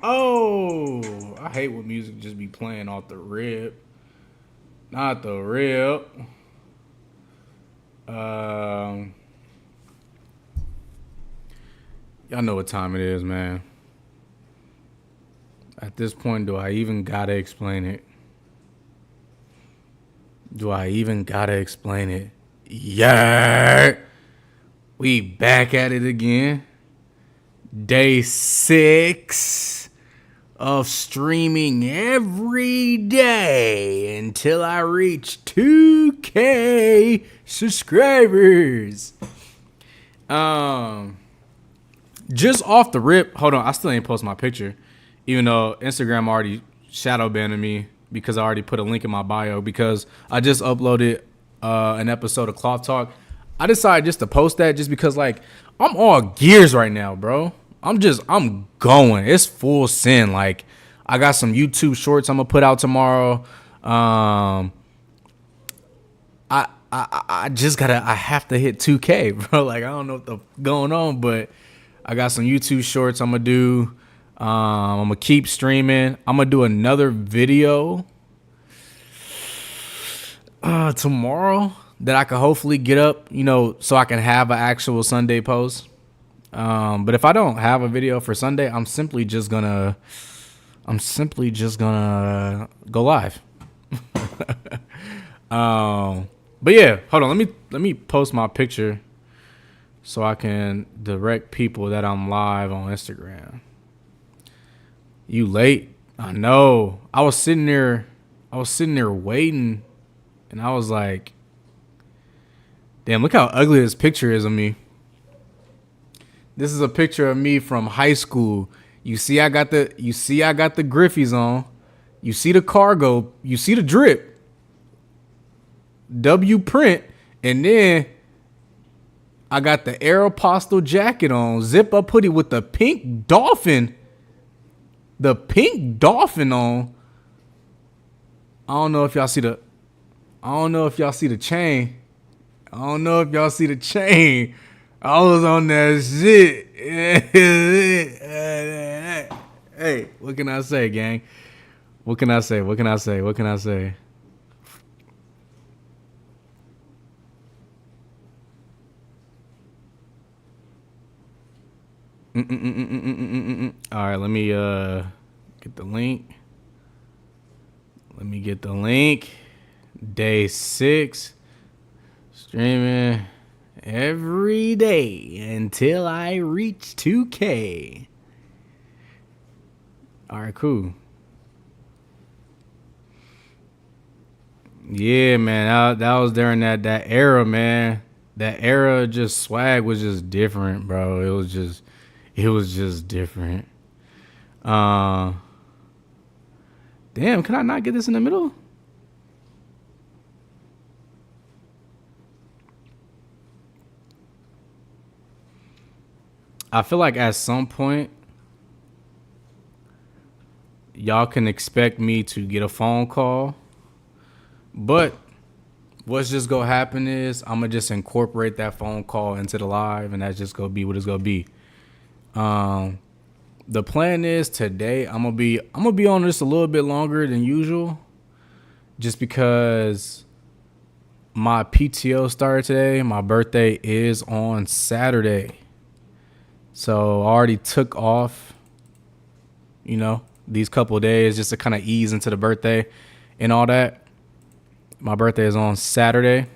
Oh, I hate when music just be playing off the rip. Not the rip. Um, y'all know what time it is, man. At this point, do I even gotta explain it? Do I even gotta explain it? Yeah. We back at it again. Day 6 of streaming every day until I reach 2K subscribers. Um, just off the rip, hold on, I still ain't post my picture, even though Instagram already shadow banned me because I already put a link in my bio because I just uploaded an episode of Cloth Talk. I decided just to post that just because like I'm all gears right now, bro. I'm going. It's full send. Like I got some YouTube shorts I'm gonna put out tomorrow. I just gotta I have to hit 2K, bro. Like I don't know what the going on, but I got some YouTube shorts I'm gonna do. I'm gonna keep streaming. I'm gonna do another video tomorrow that I can hopefully get up, so I can have an actual Sunday post. But if I don't have a video for Sunday, I'm simply just gonna go live. But yeah, hold on. Let me post my picture so I can direct people that I'm live on Instagram. You late? I know. I was sitting there waiting, and I was like, "Damn, look how ugly this picture is of me." This is a picture of me from high school. You see I got the Griffies on. You see the cargo. You see the drip. W print, and then I got the Aeropostale jacket on, zip up hoodie with the pink dolphin. The pink dolphin on. I don't know if y'all see the. I don't know if y'all see the chain. I don't know if y'all see the chain. I was on that shit. Hey, what can I say, gang? What can I say? What can I say? What can I say? All right, let me get the link. Let me get the link. Day 6, streaming every day until I reach 2K. All right, cool. Yeah, man, that was during that era, man. That era, just swag was just different, bro. It was just different. Uh, damn, can I not get this in the middle? I feel like at some point y'all can expect me to get a phone call, but what's just gonna happen is I'm gonna just incorporate that phone call into the live, and that's just gonna be what it's gonna be. Um, the plan is today I'm gonna be on this a little bit longer than usual, just because my PTO started today. My birthday is on Saturday, so I already took off, these couple of days just to kind of ease into the birthday and all that. My birthday is on Saturday.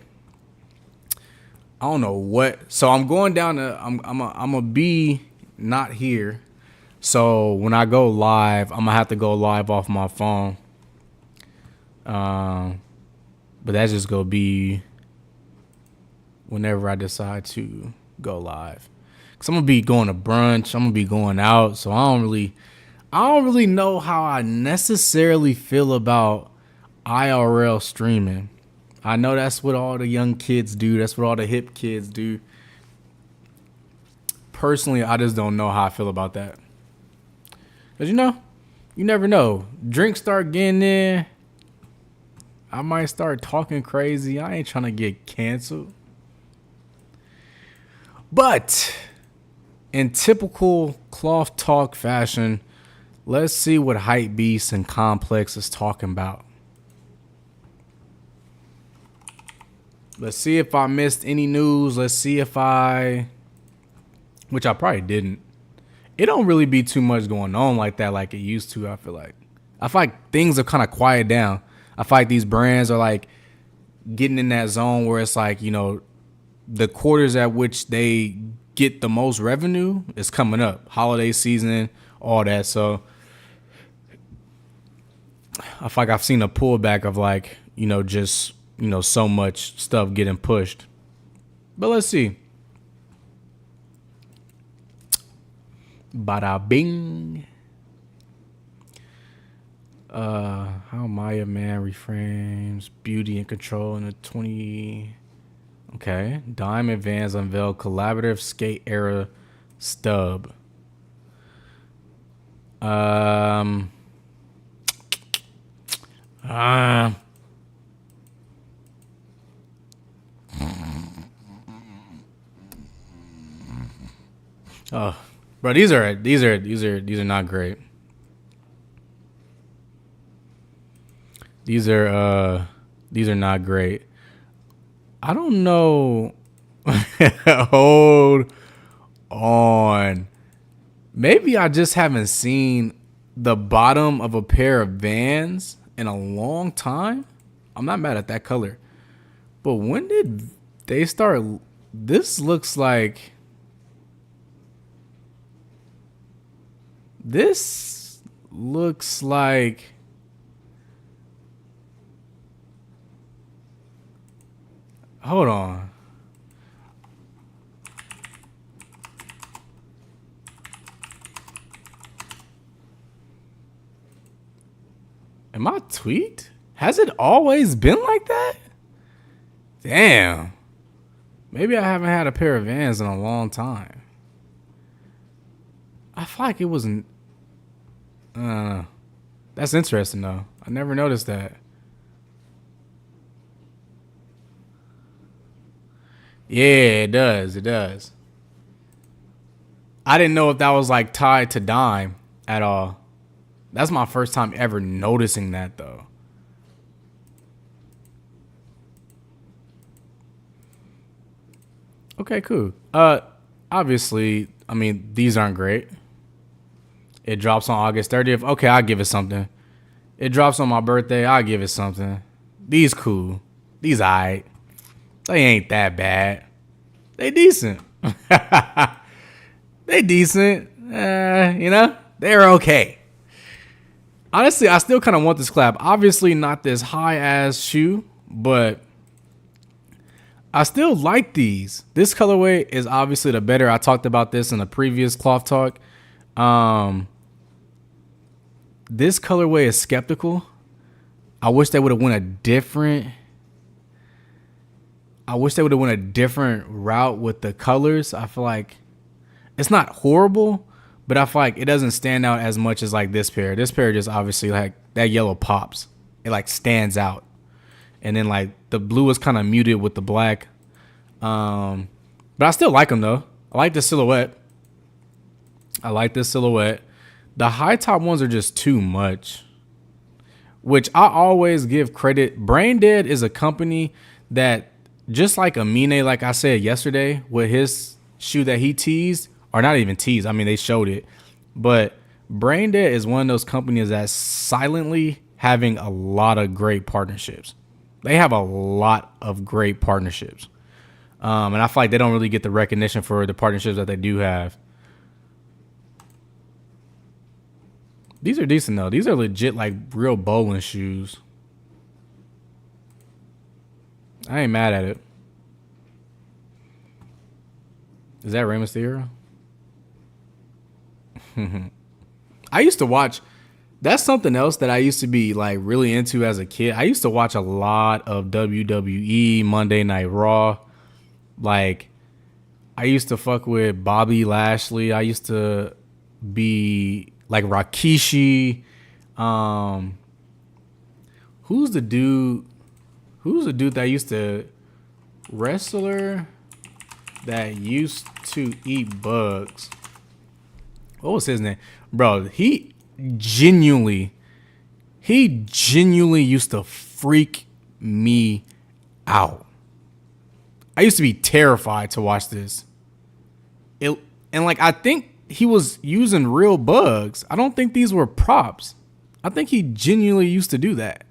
I don't know what. So I'm going down to. I'm gonna be not here. So when I go live, I'm gonna have to go live off my phone. Um, but that's just gonna be whenever I decide to go live. Cause I'm gonna be going to brunch. I'm gonna be going out. So I don't really know how I necessarily feel about IRL streaming. I know that's what all the young kids do. That's what all the hip kids do. Personally, I just don't know how I feel about that. Cause you never know. Drinks start getting in. I might start talking crazy. I ain't trying to get canceled. But in typical Cloth Talk fashion, let's see what Hypebeast and Complex is talking about. Let's see if I missed any news. Let's see if which I probably didn't. It don't really be too much going on like that like it used to, I feel like things are kind of quiet down. I feel like these brands are like getting in that zone where it's like, you know, the quarters at which they get the most revenue is coming up. Holiday season, all that. So I feel like I've seen a pullback of like, you know, just, you know, so much stuff getting pushed. But let's see. Bada bing. How Maya Man reframes beauty and control in a 20. Okay. Diamond Vans unveiled collaborative skate era stub. Oh, bro, these are not great. These are not great. I don't know. Hold on. Maybe I just haven't seen the bottom of a pair of Vans in a long time. I'm not mad at that color. But when did they start? This looks like hold on. Am I tweaked? Has it always been like that? Damn. Maybe I haven't had a pair of Vans in a long time. I feel like it wasn't. That's interesting though. I never noticed that. Yeah, it does. It does. I didn't know if that was like tied to Dime at all. That's my first time ever noticing that though. Okay, cool. Obviously, I mean, these aren't great. It drops on August 30th. Okay, I'll give it something. It drops on my birthday. I'll give it something. These cool. These aight. They ain't that bad. They decent. They decent. You know, they're okay. Honestly, I still kind of want this collab. Obviously, not this high ass shoe, but I still like these. This colorway is obviously the better. I talked about this in a previous Cloth Talk. This colorway is skeptical. I wish they would have went a different. I wish they would have went a different route with the colors. I feel like it's not horrible, but I feel like it doesn't stand out as much as like this pair. This pair just obviously like that yellow pops. It like stands out. And then like the blue is kind of muted with the black. But I still like them though. I like the silhouette. The high top ones are just too much, which I always give credit. Brain Dead is a company that, just like Amine, like I said yesterday, with his shoe that he teased, or not even teased, I mean, they showed it. But Brain Dead is one of those companies that's silently having a lot of great partnerships. They have a lot of great partnerships. And I feel like they don't really get the recognition for the partnerships that they do have. These are decent though. These are legit like real bowling shoes. I ain't mad at it. Is that Rey Mysterio? I used to watch. That's something else that I used to be like really into as a kid. I used to watch a lot of WWE, Monday Night Raw. Like, I used to fuck with Bobby Lashley. I used to be like Rikishi. Who's the dude that used to wrestler that used to eat bugs? What was his name? Bro, he genuinely used to freak me out. I used to be terrified to watch this. And like I think he was using real bugs. I don't think these were props. I think he genuinely used to do that.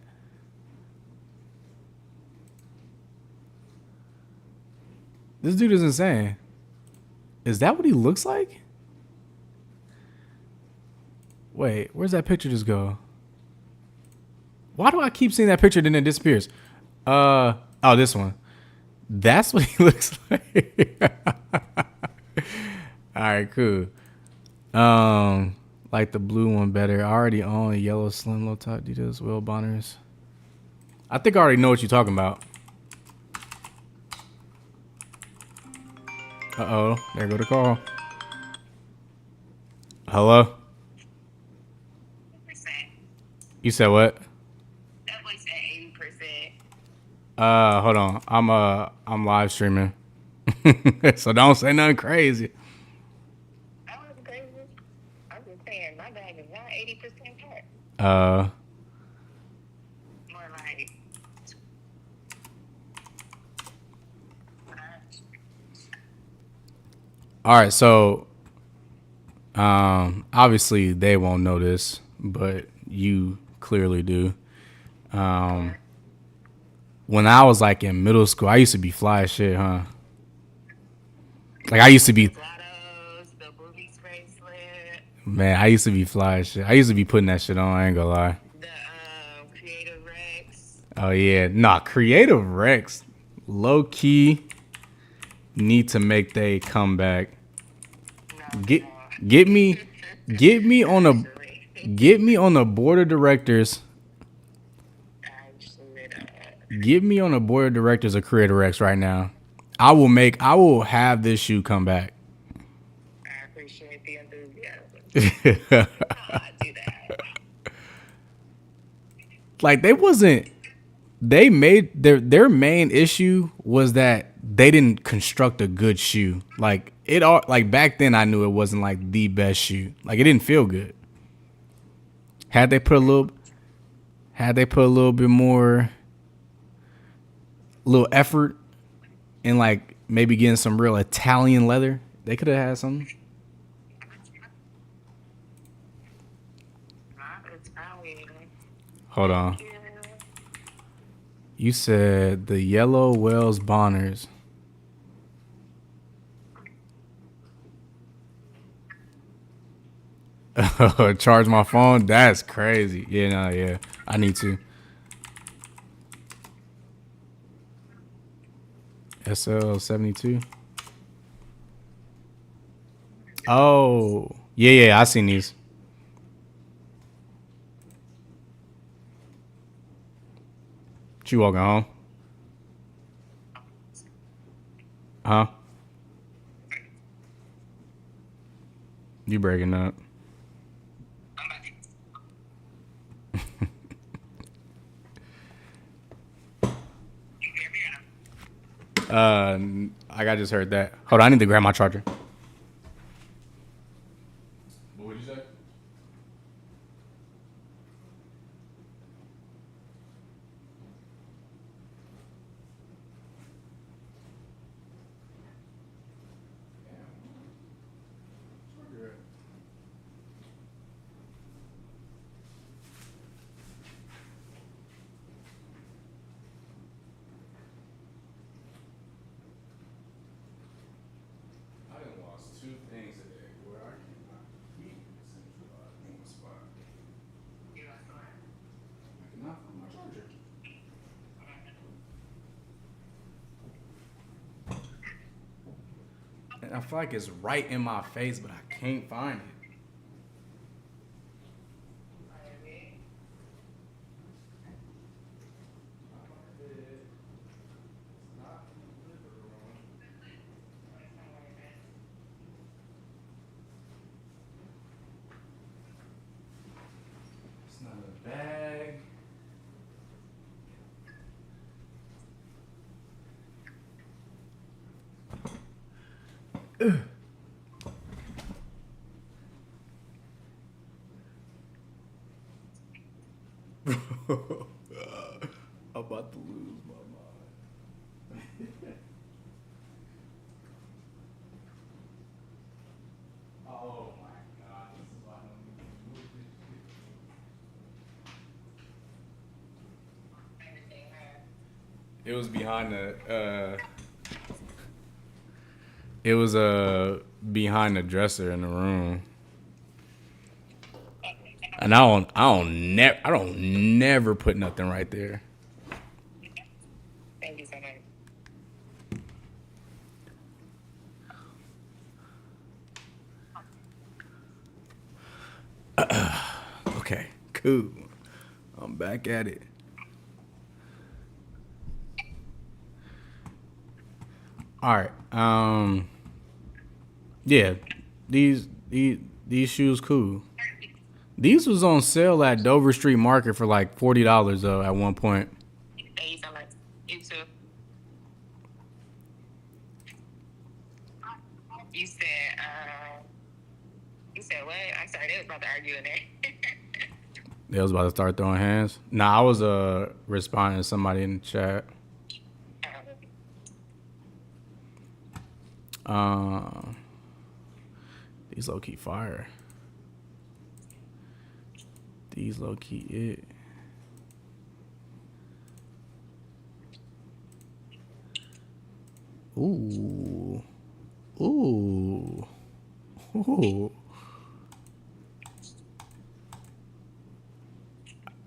This dude is insane. Is that what he looks like? Wait, where's that picture just go? Why do I keep seeing that picture then it disappears? Oh, this one. That's what he looks like. All right, cool. Like the blue one better. I already own a yellow slim low top details, Will Bonners. I think I already know what you're talking about. Uh-oh, there go the call. Hello? You said what? That was at 80%. Hold on. I'm live streaming. So don't say nothing crazy. I wasn't crazy. I was just saying my bag is not 80% packed. More like All right, so obviously they won't know this, but you clearly do. When I was like in middle school, I used to be fly as shit, huh? Like I used to be, Lottos, the boobies bracelet, man, I used to be fly as shit. I used to be putting that shit on, I ain't gonna lie. the Creative Rex. Oh yeah, nah, Creative Rex, low key need to make they comeback. No, Get no. get me get me on the Actually, get me on the board of directors. actually, Get me on the board of directors of Creative Rex right now. I will have this shoe come back. I appreciate the enthusiasm. I do that. Like they made their main issue was that they didn't construct a good shoe. Like it all like back then I knew it wasn't like the best shoe. Like it didn't feel good. Had they put a little bit more little effort in like maybe getting some real Italian leather, they could have had something. Not Italian. Hold on. Yeah. You said the yellow Wells Bonners. Charge my phone? That's crazy. Yeah, no, yeah. I need to. SL72. Oh. Yeah, I seen these. You walking home? Huh? You breaking up. I just heard that. Hold on, I need to grab my charger. What would you say? I done lost two things today where I cannot keep centralized in one spot. I cannot find my charger. And I feel like it's right in my face, but I can't find it. It's not in the bag. I'm about to lose my mind. Oh my god, this is why I don't need to move this shit. It was behind the it was behind the dresser in the room. And I don't never put nothing right there. Thank you so much. Okay, cool. I'm back at it. All right. Yeah, these shoes cool. These was on sale at Dover Street Market for like $40 though at one point. Thank you so much. You too. You said, you said what? I'm sorry, they was about to argue in there. They was about to start throwing hands. Nah, I was responding to somebody in the chat. These low key fire. These low key it. Ooh. Ooh. Ooh.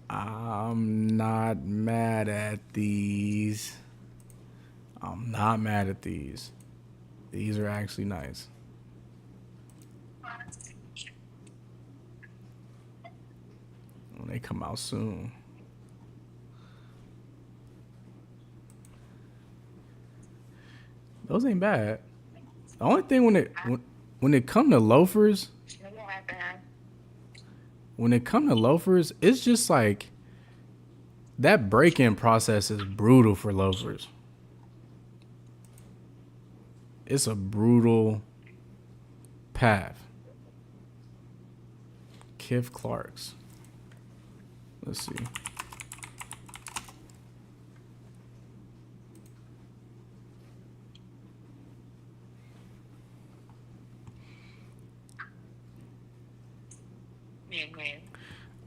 I'm not mad at these. I'm not mad at these. These are actually nice. When they come out soon. Those ain't bad. The only thing when it come to loafers, it's just like that break-in process is brutal for loafers. It's a brutal path. Kif Clarks. Let's see.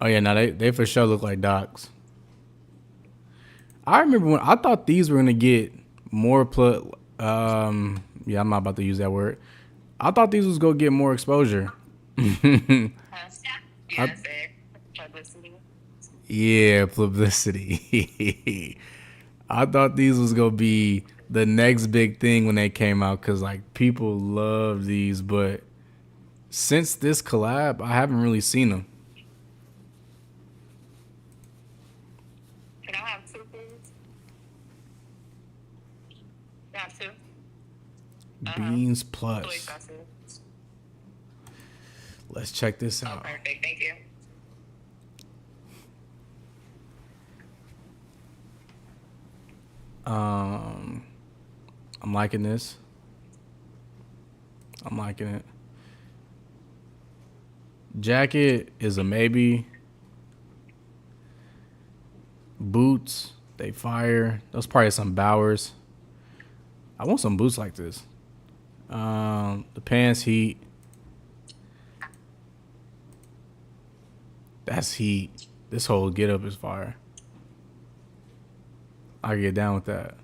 Oh yeah, no, they for sure look like Docs. I remember when I thought these were gonna get more yeah, I'm not about to use that word. I thought these was gonna get more exposure. Yeah, publicity. I thought these was gonna be the next big thing when they came out because like people love these, but since this collab, I haven't really seen them. Can I have two, please? Got two. Beans Plus. Let's check this out. Perfect. Thank you. I'm liking this. I'm liking it. Jacket is a maybe. Boots, they fire. Those probably some Bowers. I want some boots like this. The pants heat. That's heat. This whole get up is fire. I get down with that.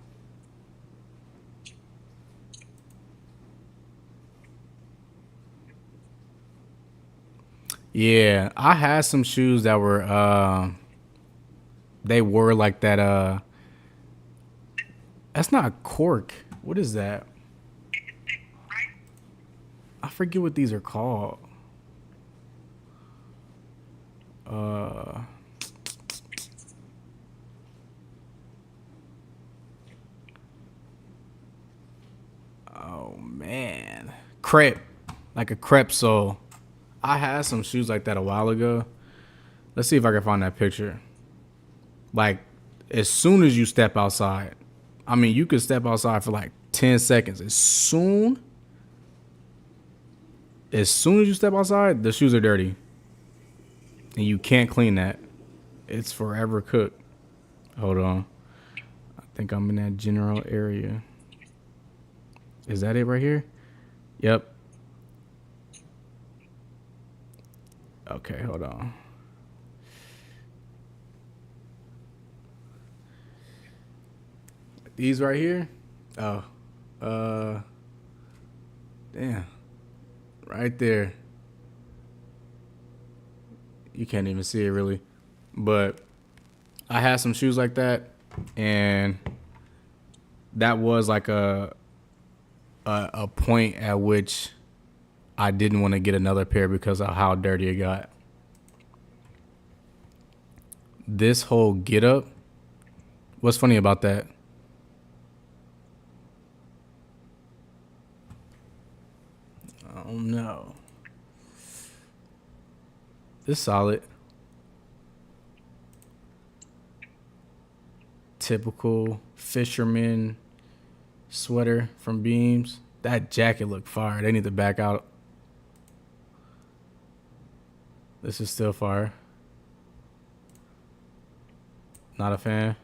Yeah, I had some shoes that were they were like that that's not cork. What is that? I forget what these are called. Oh man. Crepe. Like a crepe sole. I had some shoes like that a while ago. Let's see if I can find that picture. Like, as soon as you step outside, I mean, you could step outside for like 10 seconds. As soon as you step outside, the shoes are dirty. And you can't clean that. It's forever cooked. Hold on. I think I'm in that general area. Is that it right here? Yep. Okay, hold on. These right here? Oh. Uh damn. Right there. You can't even see it really. But I had some shoes like that, and that was like a point at which I didn't want to get another pair because of how dirty it got. This whole get up, what's funny about that? Oh no. This solid. Typical fisherman sweater from Beams. That jacket looked fire. They need to back out. This is still fire. Not a fan.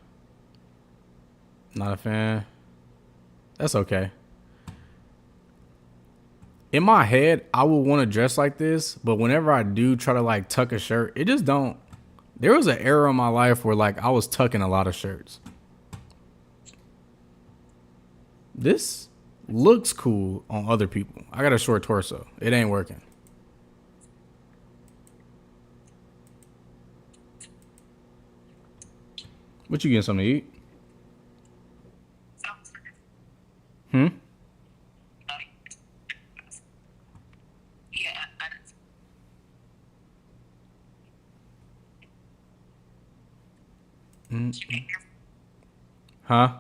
Not a fan. That's okay. In my head, I would want to dress like this, but whenever I do try to like tuck a shirt, it just don't. There was an era in my life where like I was tucking a lot of shirts. This looks cool on other people. I got a short torso. It ain't working. What you getting something to eat? Hmm? Yeah. Huh?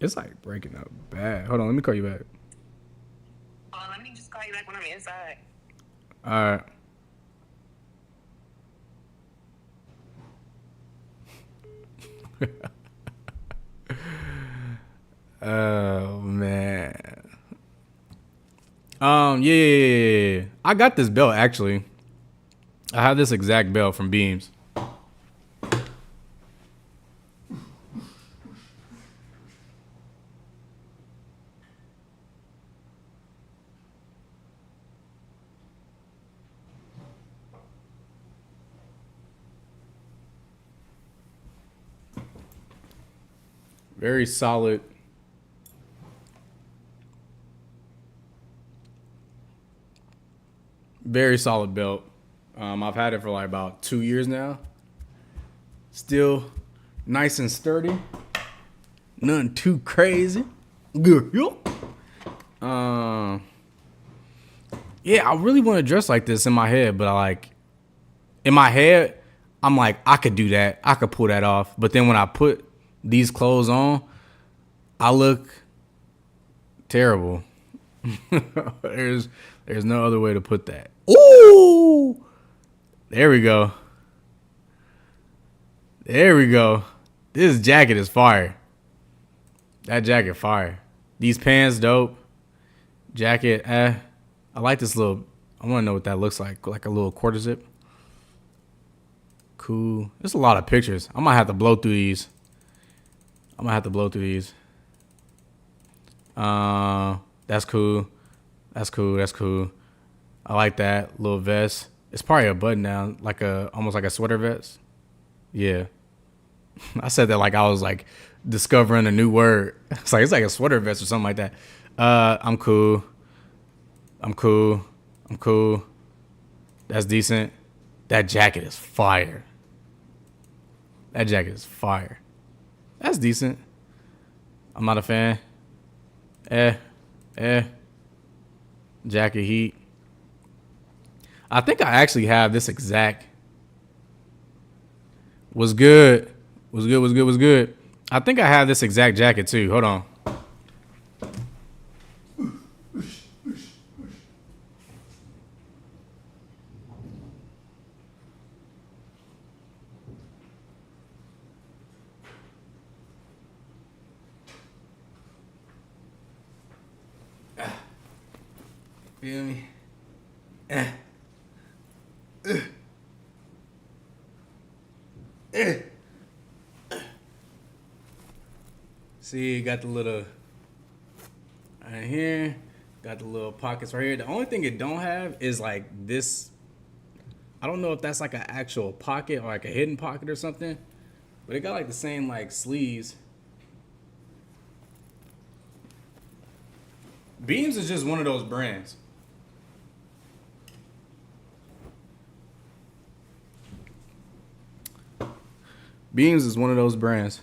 It's like breaking up bad. Hold on, let me call you back. Well, let me just call you back when I'm inside. All right. Oh man. Yeah. I got this belt actually. I have this exact belt from Beams. Very solid. Very solid belt. I've had it for like about 2 years now. Still nice and sturdy. Nothing too crazy. Good. Yeah, I really want to dress like this in my head, but in my head, I'm like, I could do that. I could pull that off. But then when I put these clothes on, I look terrible. there's no other way to put that. Ooh! There we go. There we go. This jacket is fire. That jacket fire. These pants dope. Jacket, I like this little, I want to know what that looks like a little quarter zip. Cool. There's a lot of pictures. I might have to blow through these. That's cool. That's cool. I like that little vest. It's probably a button down, like almost like a sweater vest. Yeah. I said that like I was like discovering a new word. It's like a sweater vest or something like that. I'm cool. That's decent. That jacket is fire. That's decent. I'm not a fan. Jacket heat. I think I actually have this exact. Was good. I think I have this exact jacket too. Hold on. Feel me? See, got the little right here. Got the little pockets right here. The only thing it don't have is like this. I don't know if that's like an actual pocket or like a hidden pocket or something. But it got like the same like sleeves. Beams is just one of those brands. Beams is one of those brands.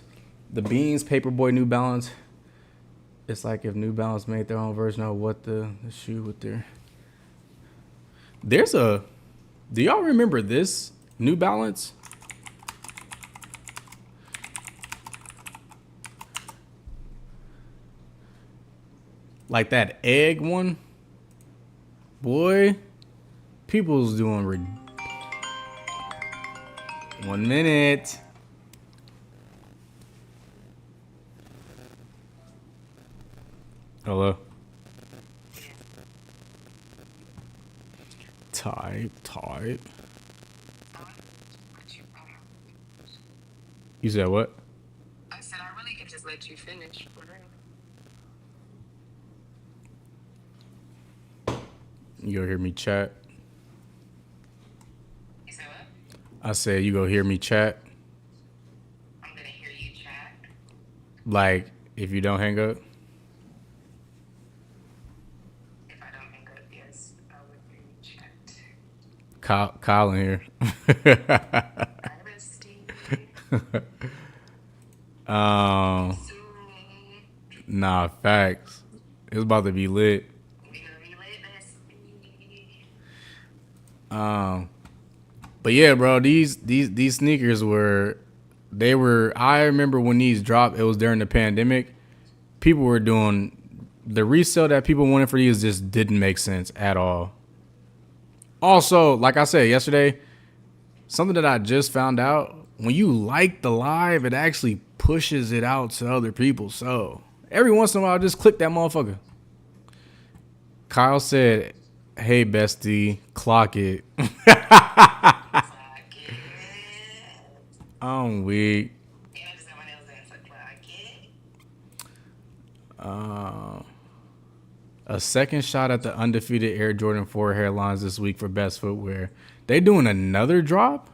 The Beams, Paperboy, New Balance. It's like if New Balance made their own version of what the shoe with their. There's a. Do y'all remember this New Balance? Like that egg one? Boy, people's doing. 1 minute. Hello. Type. You said what? I said I really could just let you finish. You go hear me chat. You said what? I said you go hear me chat. I'm gonna hear you chat. Like if you don't hang up. If I don't hang up, yes, I would hear you chat. Kyle in here. um, nah, facts. It's about to be lit. But yeah, bro, these sneakers were. I remember when these dropped. It was during the pandemic. People were doing the resale that people wanted for these just didn't make sense at all. Also, like I said yesterday, something that I just found out, when you like the live, it actually pushes it out to other people. So every once in a while, just click that motherfucker. Kyle said, "Hey, bestie, clock it." I'm weak. A second shot at the undefeated Air Jordan 4 hairlines this week for best footwear. They doing another drop?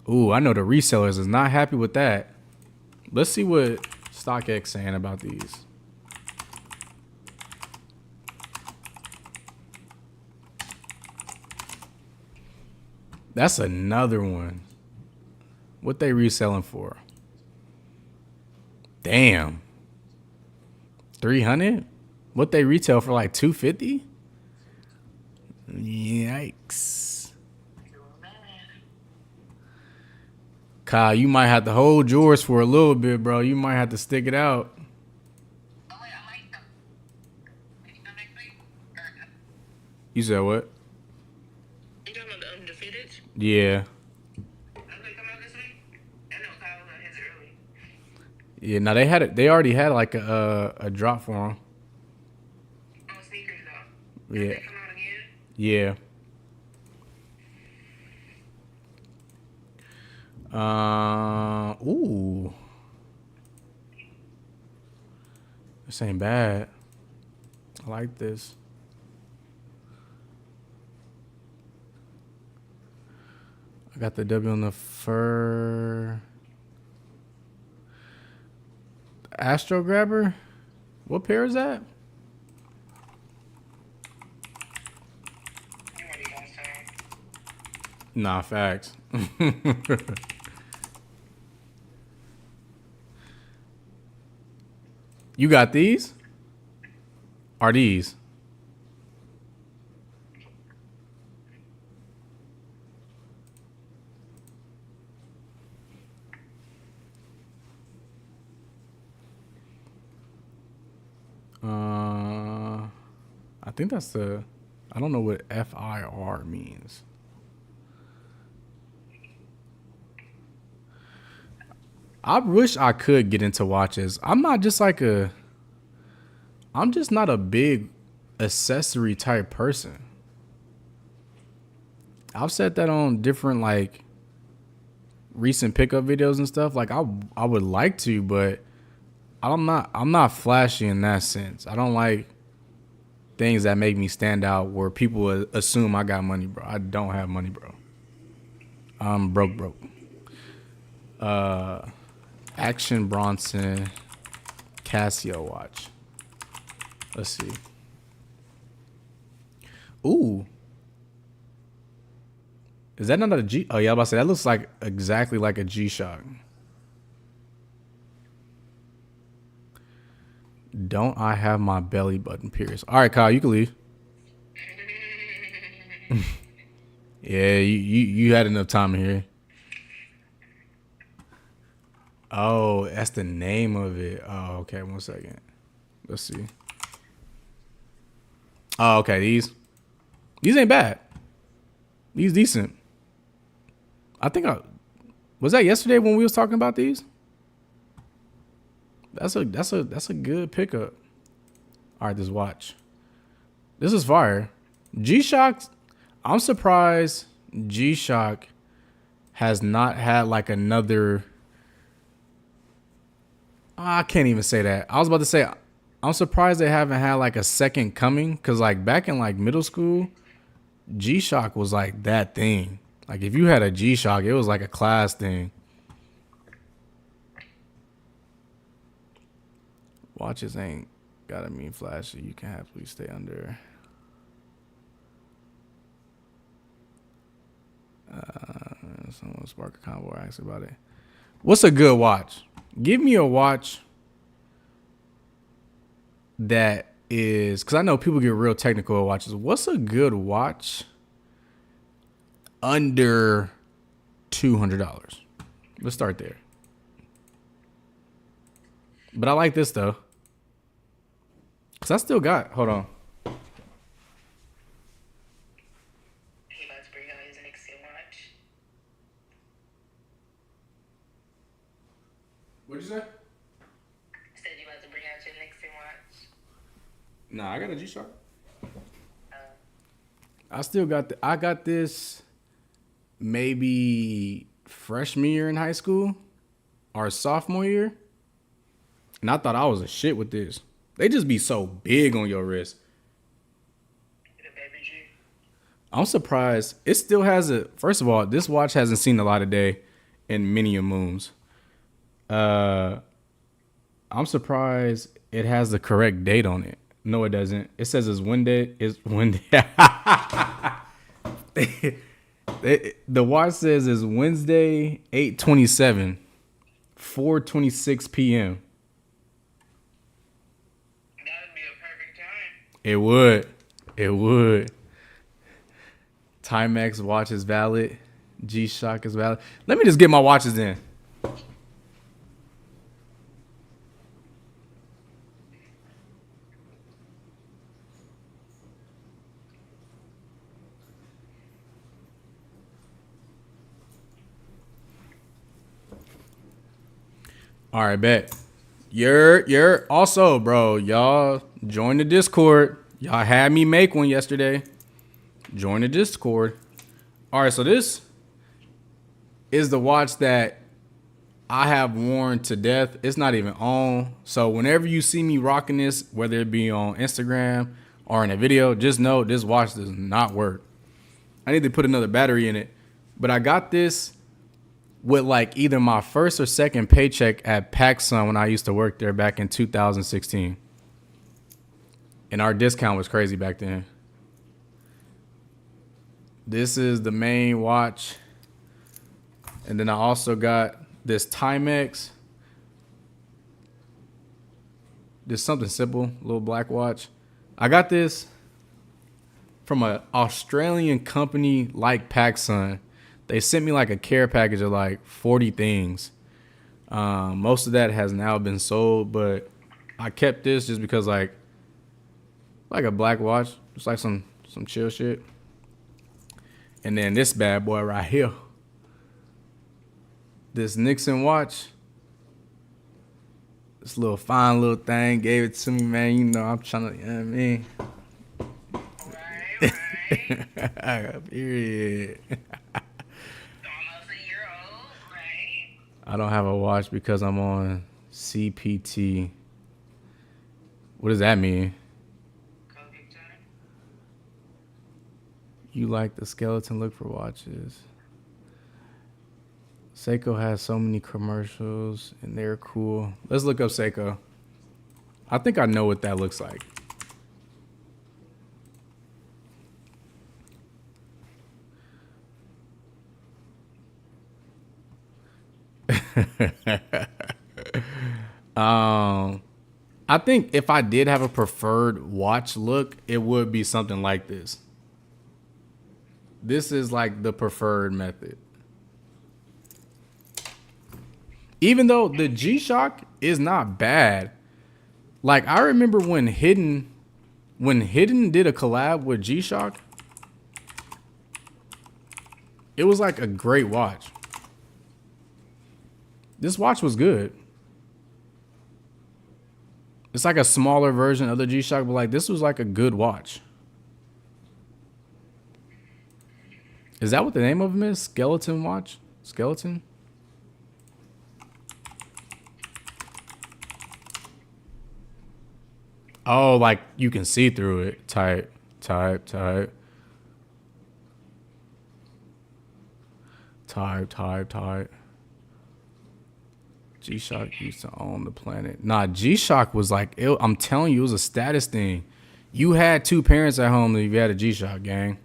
Ooh, I know the resellers is not happy with that. Let's see what StockX saying about these. That's another one. What they reselling for? Damn. 300? What they retail for like 250? Yikes. Kyle, you might have to hold yours for a little bit, bro. You might have to stick it out. You said what? You talking about the undefeated? Yeah. Yeah, now they had it. They already had like a drop for them. Oh, sneakers though. Yeah. They come out again? Yeah. Ooh. This ain't bad. I like this. I got the W on the fur. Astro Grabber? What pair is that? Nah, facts. You got these? Are these? I think that's the. I don't know what FIR means. I wish I could get into watches. I'm just not a big accessory type person. I've said that on different like recent pickup videos and stuff. Like I would like to, but I'm not flashy in that sense. I don't like things that make me stand out where people assume I got money, bro. I don't have money, bro. I'm broke. Action Bronson Casio watch. Let's see. Ooh. Is that not a G? Oh, yeah, I was about to say, that looks like exactly like a G-Shock. Don't I have my belly button pierced? All right, Kyle, you can leave. Yeah, you had enough time here. Oh, that's the name of it. Oh, okay, 1 second. Let's see. Oh, okay, these ain't bad. These decent. I think was that yesterday when we was talking about these? That's a good pickup. All right, this watch. This is fire. G-Shock. I'm surprised G-Shock has not had like another. I can't even say that. I was about to say I'm surprised they haven't had like a second coming, because like back in like middle school, G-Shock was like that thing. Like if you had a G-Shock, it was like a class thing. Watches ain't gotta mean flashy. You can happily stay under. Someone spark a convo or ask about it. What's a good watch? Give me a watch that is, because I know people get real technical with watches. What's a good watch under $200? Let's start there. But I like this though, because I still got, hold on. He about to bring out his Nixon watch. What'd you say? Said you about to bring out your Nixon watch. Nah, I got a G-Shock. Oh. I still got I got this maybe freshman year in high school or sophomore year. And I thought I was a shit with this. They just be so big on your wrist. The baby G. I'm surprised. It still has a, first of all, this watch hasn't seen a lot of day in many a moons. I'm surprised it has the correct date on it. No, it doesn't. It says it's Wednesday. The watch says it's Wednesday, 8/27, 4:26 p.m. That would be a perfect time. It would. It would. Timex watch is valid. G-Shock is valid. Let me just get my watches in. All right, bet. You're also, bro, y'all join the Discord. Y'all had me make one yesterday. Join the Discord. All right, so this is the watch that I have worn to death. It's not even on. So whenever you see me rocking this, whether it be on Instagram or in a video, just know this watch does not work. I need to put another battery in it. But I got this with like either my first or second paycheck at PacSun when I used to work there back in 2016. And our discount was crazy back then. This is the main watch. And then I also got this Timex. This something simple, little black watch. I got this from an Australian company like PacSun. They sent me like a care package of like 40 things. Most of that has now been sold, but I kept this just because like a black watch, just like some chill shit. And then this bad boy right here, this Nixon watch, this little fine little thing, gave it to me, man. You know, I'm trying to, you know what I mean? Right. Period. Almost a year old. I don't have a watch because I'm on CPT. What does that mean? You like the skeleton look for watches. Seiko has so many commercials and they're cool. Let's look up Seiko. I think I know what that looks like. I think if I did have a preferred watch look, it would be something like this. This is like the preferred method. Even though the G-Shock is not bad. Like I remember when Hidden did a collab with G-Shock, it was like a great watch. This watch was good. It's like a smaller version of the G-Shock, but like this was like a good watch. Is that what the name of him is? Skeleton watch? Skeleton? Oh, like you can see through it. Type. G-Shock used to own the planet. Nah, G-Shock was like, I'm telling you, it was a status thing. You had two parents at home if you had a G-Shock, gang.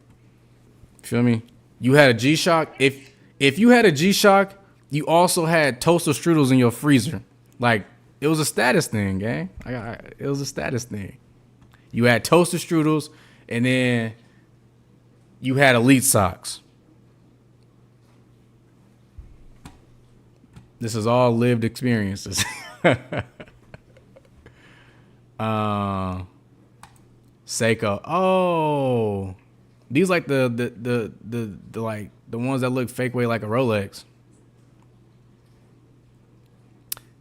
Feel me? You had a G-Shock. If you had a G-Shock, you also had toaster strudels in your freezer. Like, it was a status thing, gang. It was a status thing. You had toaster strudels, and then you had elite socks. This is all lived experiences. Seiko. Oh, these like the like the ones that look fake way like a Rolex.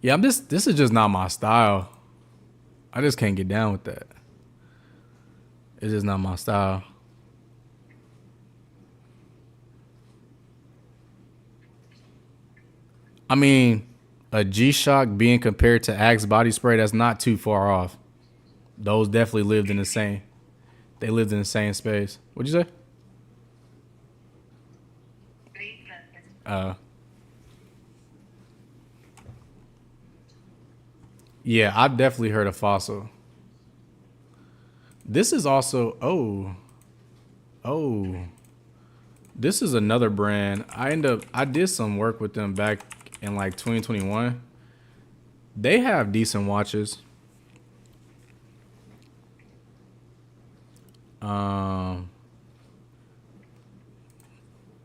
Yeah, this is just not my style. I just can't get down with that. It's just not my style. I mean, a G-Shock being compared to Axe body spray, that's not too far off. Those definitely lived in the same. They lived in the same space. What'd you say? Yeah, I've definitely heard of Fossil. This is also this is another brand. I did some work with them back in like 2021. They have decent watches.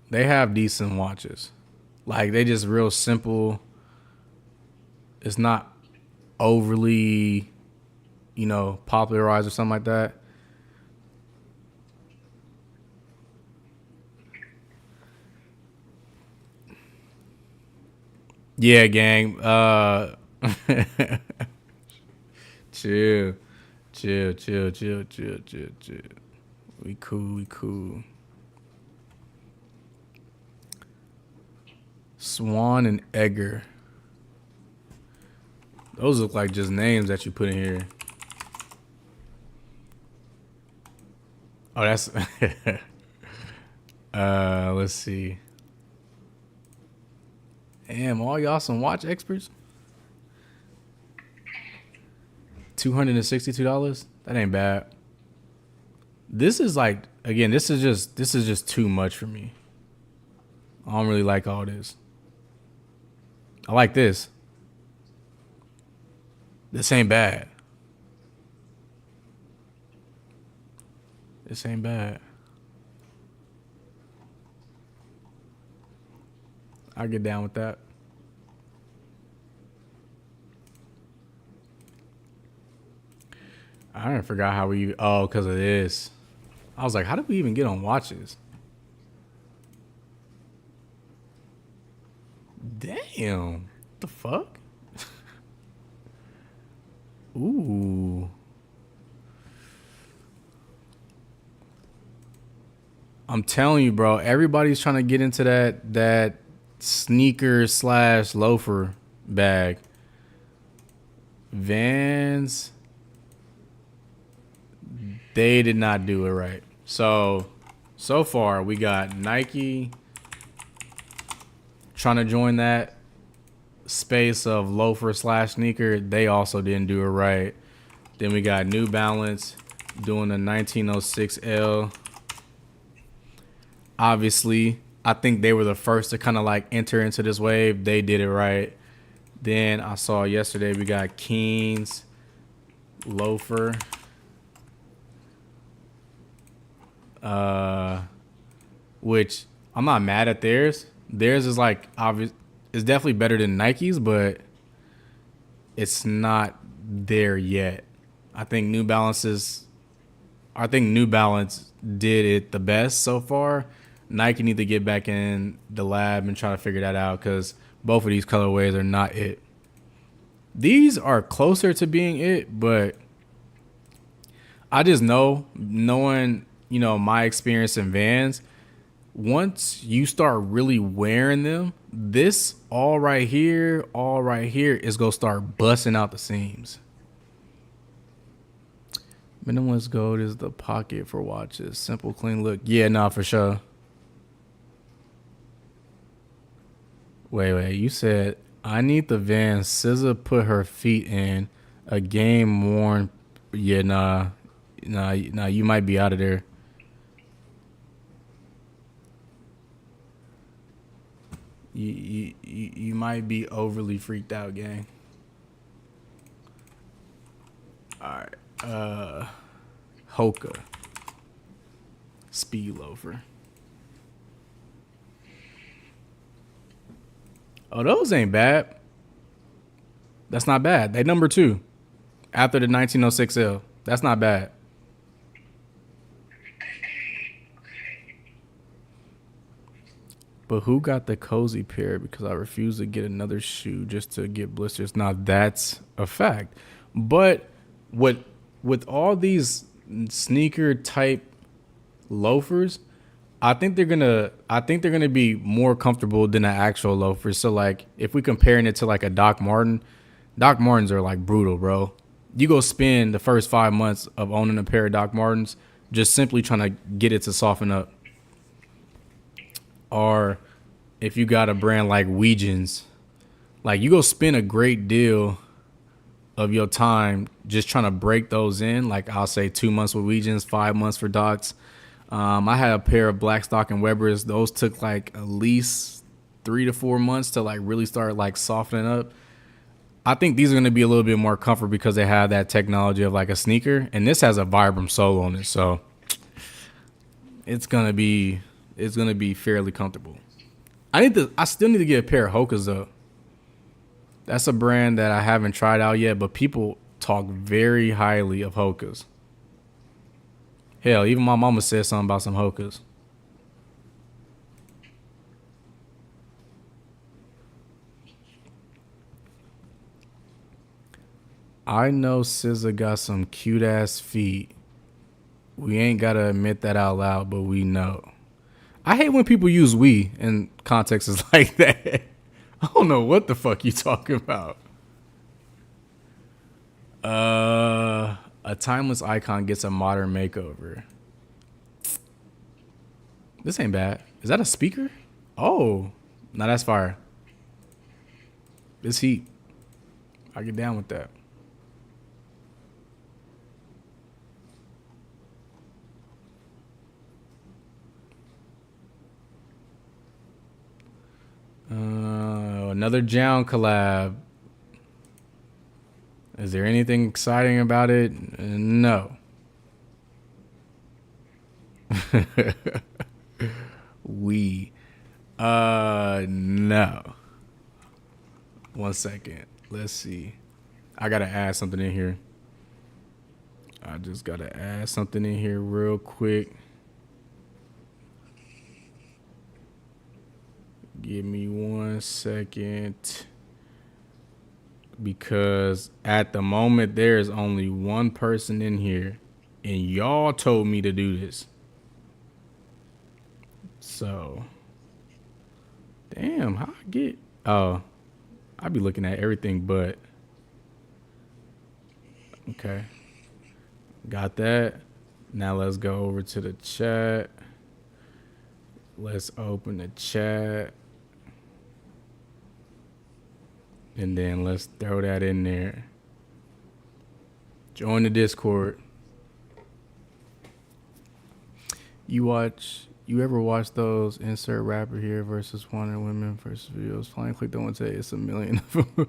They have decent watches. Like they just real simple. It's not overly, popularized or something like that. Yeah, gang. Chill. Chill. We cool. Swan and Edgar. Those look like just names that you put in here. Oh, that's let's see. Damn, all y'all some watch experts? $262? That ain't bad. This is like, again, this is just too much for me. I don't really like all this. I like this. This ain't bad. This ain't bad. I get down with that. I didn't forgot how we. Oh, because of this. I was like, how did we even get on watches? Damn. What the fuck? Ooh. I'm telling you, bro. Everybody's trying to get into that sneaker slash loafer bag. Vans, they did not do it right. So far we got Nike trying to join that space of loafer slash sneaker. They also didn't do it right. Then we got New Balance doing the 1906L. Obviously, I think they were the first to kind of like enter into this wave. They did it right. Then I saw yesterday we got Keen's loafer. Which I'm not mad at theirs. Theirs is like obvious. It's definitely better than Nike's, but it's not there yet. I think New Balance did it the best so far. Nike need to get back in the lab and try to figure that out because both of these colorways are not it. These are closer to being it, but I just know, knowing, my experience in Vans, once you start really wearing them, this all right here is going to start busting out the seams. Minimalist gold is the pocket for watches. Simple, clean look. Yeah, nah, for sure. Wait. You said, I need the Vans SZA put her feet in a game worn. Yeah, nah, you might be out of there. You might be overly freaked out, gang. All right. Hoka speed loafer. Oh, those ain't bad. That's not bad. They number 2 after the 1906L. That's not bad. But who got the cozy pair? Because I refuse to get another shoe just to get blisters. Now that's a fact. But with all these sneaker type loafers, I think they're gonna be more comfortable than an actual loafer. So like if we comparing it to like a Doc Martens are like brutal, bro. You go spend the first 5 months of owning a pair of Doc Martens just simply trying to get it to soften up. Or if you got a brand like Weegens, like you go spend a great deal of your time just trying to break those in. Like I'll say 2 months with Weegens, 5 months for Docs. I had a pair of Blackstock and Webbers. Those took like at least 3 to 4 months to like really start like softening up. I think these are going to be a little bit more comfort because they have that technology of like a sneaker, and this has a Vibram sole on it, so it's gonna be fairly comfortable. I still need to get a pair of Hokas though. That's a brand that I haven't tried out yet, but people talk very highly of Hokas. Hell, even my mama said something about some Hokas. I know SZA got some cute ass feet. We ain't gotta admit that out loud, but we know. I hate when people use "we" in contexts like that. I don't know what the fuck you talking about. A timeless icon gets a modern makeover. This ain't bad. Is that a speaker? Oh, no, that's fire. This heat. I get down with that. Another Jown collab. Is there anything exciting about it? No. No. 1 second. Let's see. I gotta add something in here. I just gotta add something in here real quick. Give me 1 second. Because at the moment, there is only one person in here. And y'all told me to do this. So, Damn, how I get? Oh, I be looking at everything, but okay, got that. Now let's go over to the chat. Let's open the chat, and then let's throw that in there. Join the Discord. You ever watch those insert rapper here versus Wonder Women versus videos? Finally click the one today. It's a million of them.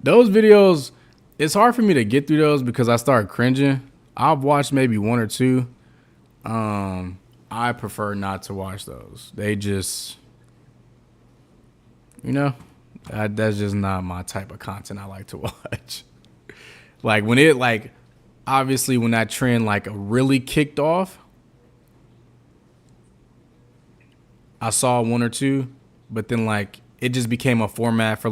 Those videos, it's hard for me to get through those because I start cringing. I've watched maybe one or two. I prefer not to watch those. They just, that's just not my type of content I like to watch. Like when it obviously when that trend really kicked off, I saw one or two, but then it just became a format for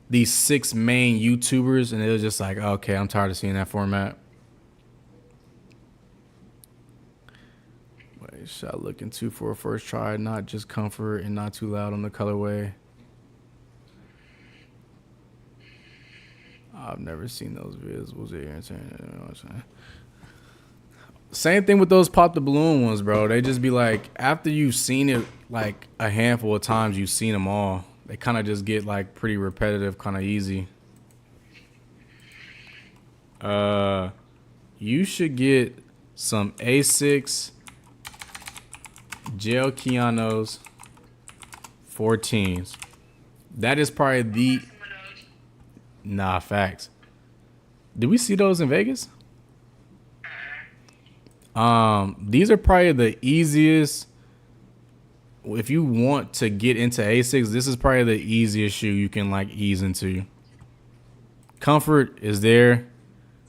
these six main YouTubers, and it was just okay, I'm tired of seeing that format. Wait, should I look into for a first try? Not just comfort and not too loud on the colorway. I've never seen those videos. Was it entertaining? Same thing with those pop the balloon ones, bro. They just be after you've seen it a handful of times, you've seen them all. They kind of just get pretty repetitive, kind of easy. You should get some A6 Gel Keanos 14s. That is probably the... Nah, facts. Did we see those in Vegas? These are probably the easiest. If you want to get into A6, this is probably the easiest shoe you can ease into. Comfort is there.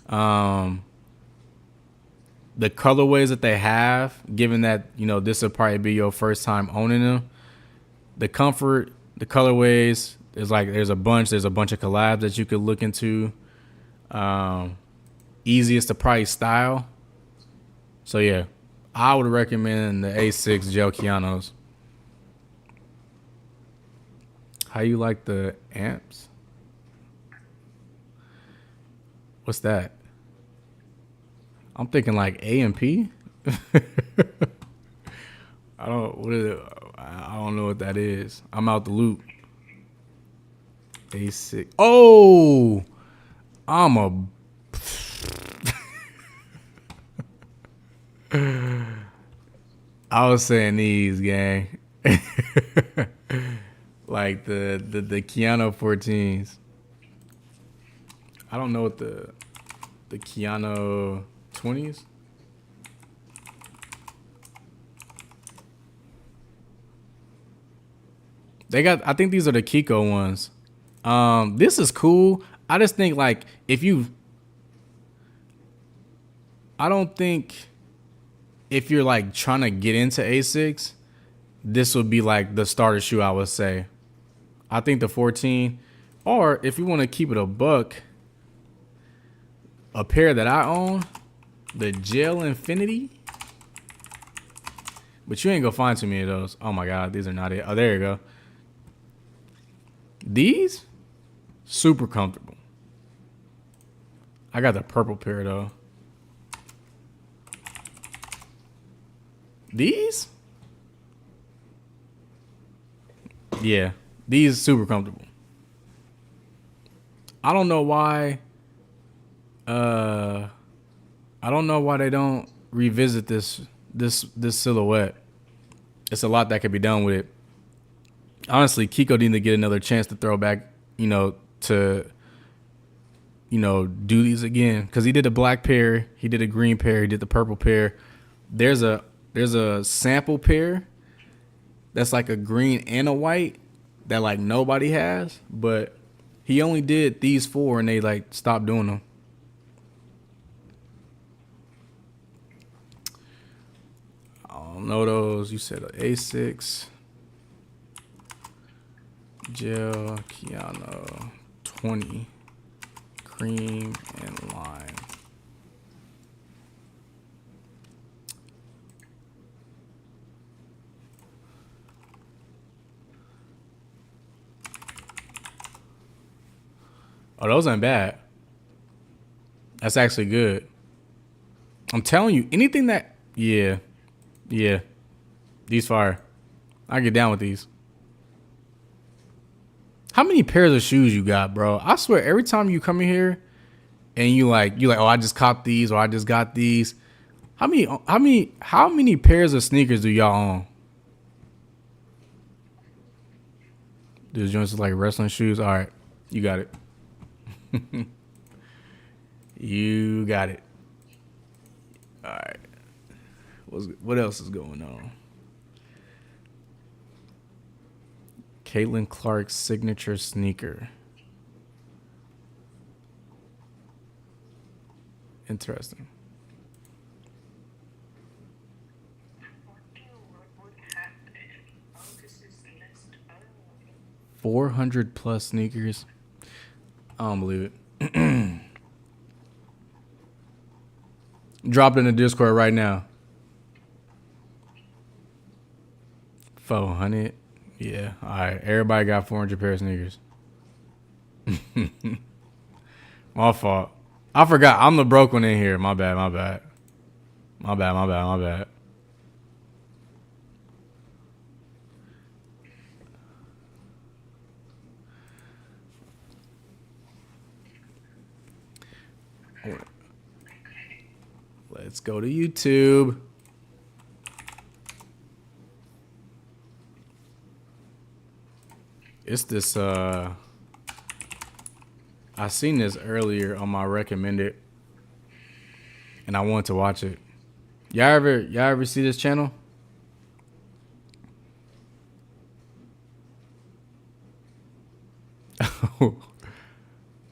The colorways that they have, given that this will probably be your first time owning them, the comfort, the colorways, there's a bunch of collabs that you could look into. Easiest to probably style. So yeah, I would recommend the A6 Gel Keanos. How you like the amps? What's that? I'm thinking AMP. I don't know what that is. I'm out the loop. A6. Oh, I'm a. I was saying these, gang. The Keanu 14s. I don't know what the Keanu 20s. I think these are the Kiko ones. This is cool. I just think I don't think if you're trying to get into A6, this would be the starter shoe, I would say. I think the 14, or if you want to keep it a buck, a pair that I own, the Gel Infinity. But you ain't gonna find too many of those. Oh my God, these are not it. Oh, there you go. These, super comfortable. I got the purple pair though. These? Yeah, these super comfortable. I don't know why. I don't know why they don't revisit this silhouette. It's a lot that could be done with it. Honestly, Kiko needs to get another chance to throw back, to do these again. Because he did a black pair, he did a green pair, he did the purple pair. There's a sample pair that's a green and a white that nobody has, but he only did these four and they stopped doing them. I don't know those. You said A6 Gel Keanu 20 cream and lime. Oh, those ain't bad. That's actually good. I'm telling you, anything that, yeah. These fire. I get down with these. How many pairs of shoes you got, bro? I swear, every time you come in here and you like, oh, I just caught these or I just got these. How many pairs of sneakers do y'all own? These joints are like wrestling shoes. All right, you got it. You got it. All right. What else is going on? Caitlin Clark's signature sneaker. Interesting. $400+ sneakers. I don't believe it. Drop it in the Discord right now. 400. Yeah. All right. Everybody got 400 pair of sneakers. My fault. I forgot. I'm the broke one in here. My bad. Let's go to YouTube. It's this, I seen this earlier on my recommended, and I wanted to watch it. Y'all ever see this channel?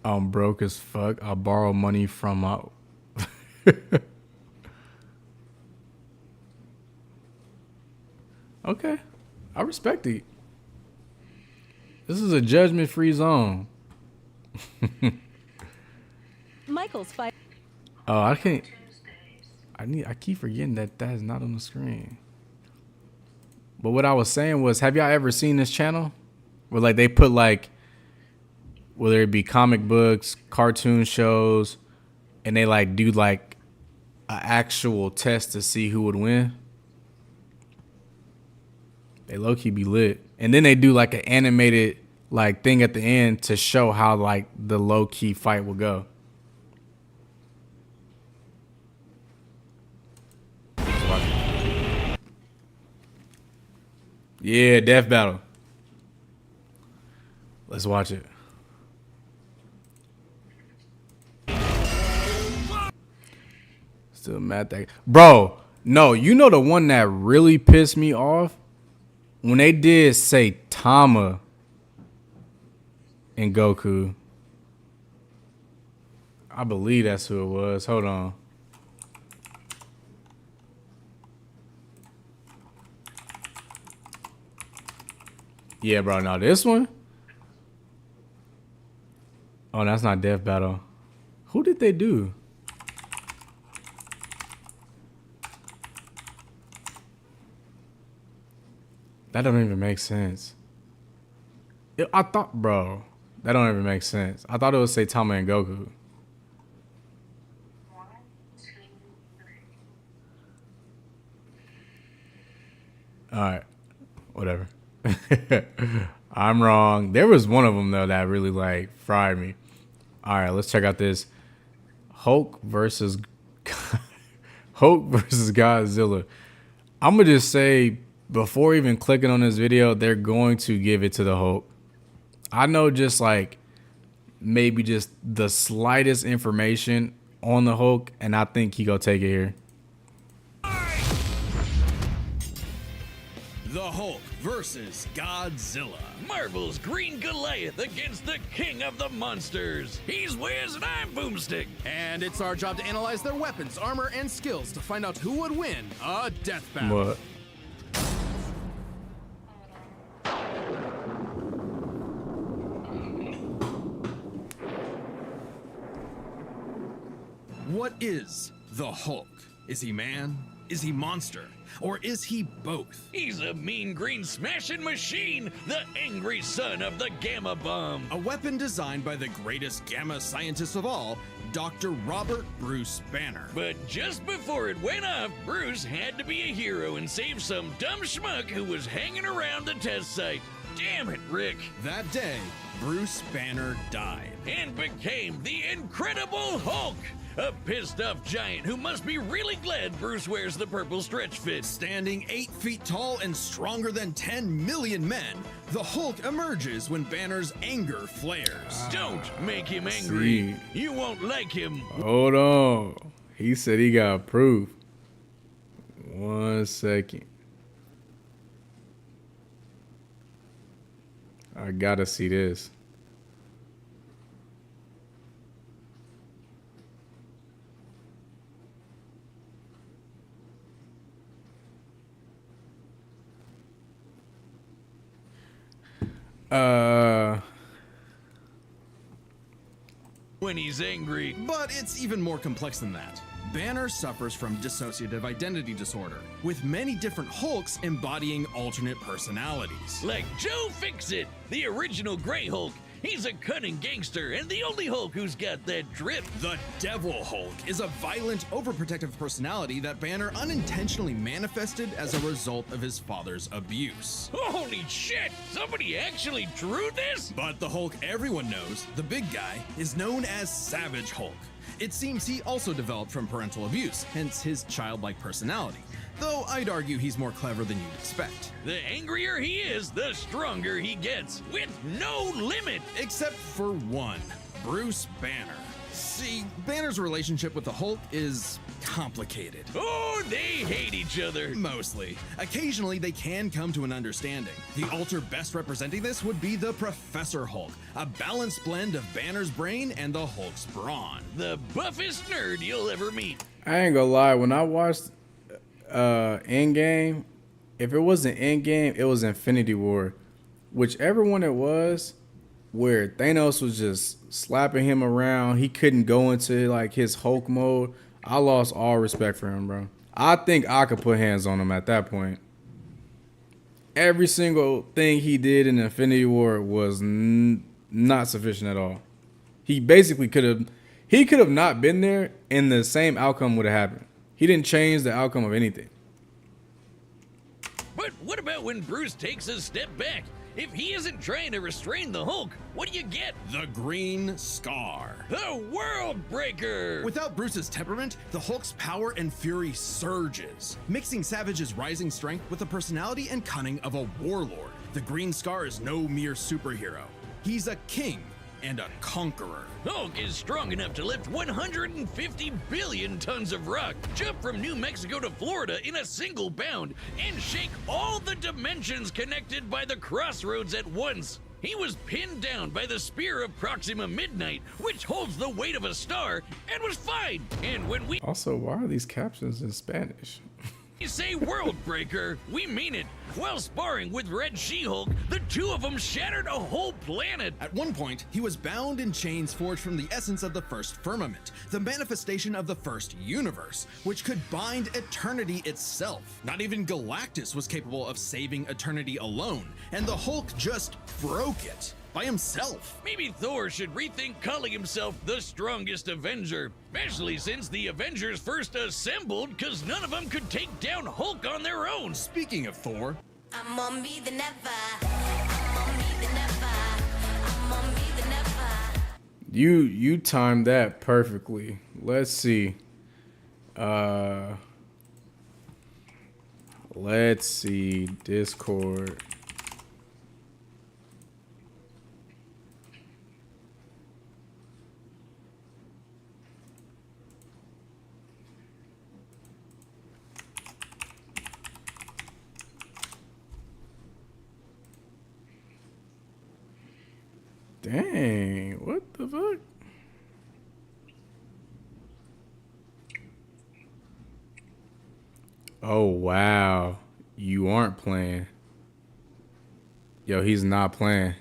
I'm broke as fuck. I borrow money from my... Okay. I respect it. This is a judgment-free zone. Michael's fight. Oh, I can't. I keep forgetting that is not on the screen. But what I was saying was, have y'all ever seen this channel? Where like they put like, whether it be comic books, cartoon shows, and they like do like an actual test to see who would win. They low-key be lit. And then they do like an animated like thing at the end to show how like the low-key fight will go. Yeah, Death Battle. Let's watch it. Still mad that... Bro, no, you know the one that really pissed me off? When they did Saitama and Goku. I believe that's who it was. Hold on. Yeah, bro. Now this one. Oh, that's not Death Battle. Who did they do? That don't even make sense. I thought, bro, that don't even make sense. I thought it was Saitama and Goku. 1, 2, 3. All right, whatever. I'm wrong. There was one of them though that really like fried me. All right, let's check out this Hulk versus Godzilla. I'm gonna just say, before even clicking on this video, they're going to give it to the Hulk. I know just like maybe just the slightest information on the Hulk, and I think he gonna take it here. The Hulk versus Godzilla. Marvel's Green Goliath against the king of the monsters. He's Wiz and I'm Boomstick. And it's our job to analyze their weapons, armor, and skills to find out who would win a death battle. What? What is the Hulk? Is he man, Is he monster? Or is he both? He's a mean green smashing machine, the angry son of the Gamma Bomb. A weapon designed by the greatest gamma scientist of all, Dr. Robert Bruce Banner. But just before it went off, Bruce had to be a hero and save some dumb schmuck who was hanging around the test site. Damn it, Rick. That day, Bruce Banner died. And became the Incredible Hulk, a pissed off giant who must be really glad Bruce wears the purple stretch fit. Standing 8 feet tall and stronger than 10 million men, the Hulk emerges when Banner's anger flares. Don't make him angry. See. You won't like him. Hold on. He said he got proof. 1 second. I gotta see this. When he's angry. But it's even more complex than that. Banner suffers from dissociative identity disorder, with many different Hulks embodying alternate personalities. Like Joe Fixit, the original Grey Hulk. He's a cunning gangster and the only Hulk who's got that drip. The Devil Hulk is a violent, overprotective personality that Banner unintentionally manifested as a result of his father's abuse. Holy shit! Somebody actually drew this? But the Hulk everyone knows, the big guy, is known as Savage Hulk. It seems he also developed from parental abuse, hence his childlike personality. Though I'd argue he's more clever than you'd expect. The angrier he is, the stronger he gets, with no limit. Except for one, Bruce Banner. See, Banner's relationship with the Hulk is complicated. Oh, they hate each other. Mostly. Occasionally, they can come to an understanding. The alter best representing this would be the Professor Hulk, a balanced blend of Banner's brain and the Hulk's brawn. The buffest nerd you'll ever meet. I ain't gonna lie. When I watched Endgame, if it wasn't Endgame, it was Infinity War. Whichever one it was, where Thanos was just slapping him around, he couldn't go into like his Hulk mode. I lost all respect for him, bro. I think I could put hands on him at that point. Every single thing he did in Infinity War was not sufficient at all. He basically could have not been there and the same outcome would have happened. He didn't change the outcome of anything. But what about when Bruce takes a step back? If he isn't trying to restrain the Hulk, what do you get? The Green Scar. The World Breaker! Without Bruce's temperament, the Hulk's power and fury surges, mixing Savage's rising strength with the personality and cunning of a warlord. The Green Scar is no mere superhero. He's a king and a conqueror. Hulk is strong enough to lift 150 billion tons of rock, jump from New Mexico to Florida in a single bound, and shake all the dimensions connected by the crossroads at once. He was pinned down by the spear of Proxima Midnight, which holds the weight of a star, and was fine. And when we Also, why are these captions in Spanish? say World Breaker, we mean it. While sparring with Red She-Hulk, the two of them shattered a whole planet. At one point, he was bound in chains forged from the essence of the first firmament, the manifestation of the first universe, which could bind eternity itself. Not even Galactus was capable of saving eternity alone, and the Hulk just broke it by himself. Maybe Thor should rethink calling himself the strongest Avenger, especially since the Avengers first assembled because none of them could take down Hulk on their own. Speaking of Thor, I'm gonna be the never. I'm gonna be the never. I'm gonna be the never. You timed that perfectly. Let's see. Let's see. Discord. Dang, what the fuck? Oh, wow. You aren't playing. Yo, he's not playing.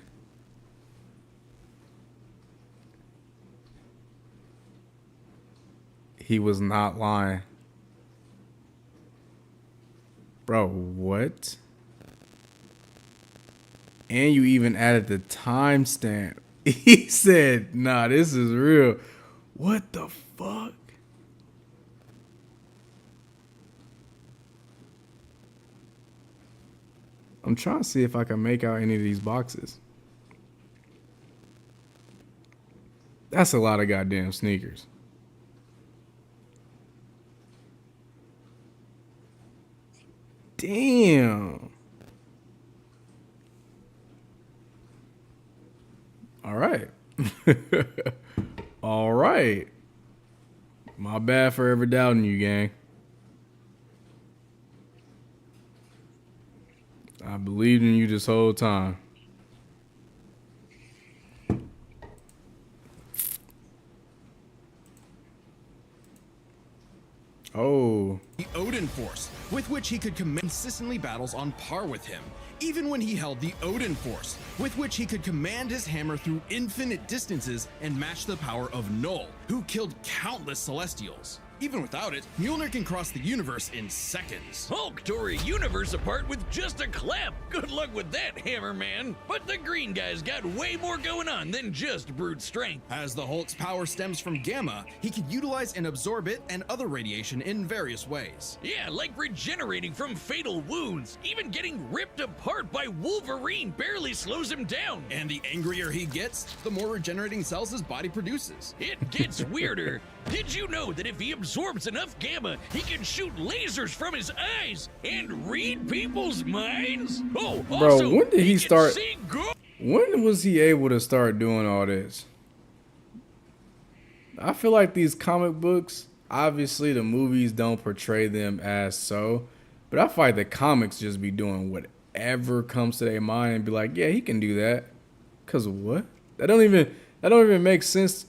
He was not lying. Bro, what? And you even added the timestamp. He said, nah, this is real. What the fuck? I'm trying to see if I can make out any of these boxes. That's a lot of goddamn sneakers. Damn. All right. All right. My bad for ever doubting you, gang. I believed in you this whole time. Oh. The Odin Force, with which he could command consistently battles on par with him. Even when he held the Odin Force, with which he could command his hammer through infinite distances and match the power of Null, who killed countless Celestials. Even without it, Mjolnir can cross the universe in seconds. Hulk tore a universe apart with just a clap. Good luck with that, Hammer Man. But the green guy's got way more going on than just brute strength. As the Hulk's power stems from gamma, he can utilize and absorb it and other radiation in various ways. Yeah, like regenerating from fatal wounds. Even getting ripped apart by Wolverine barely slows him down. And the angrier he gets, the more regenerating cells his body produces. It gets weirder. Did you know that if he absorbs enough gamma, he can shoot lasers from his eyes and read people's minds? Oh, Bro, also, when did he can start? see When was he able to start doing all this? I feel like these comic books, obviously the movies don't portray them as so, but I feel like the comics just be doing whatever comes to their mind and be like, yeah, he can do that. Cause what? That don't even make sense.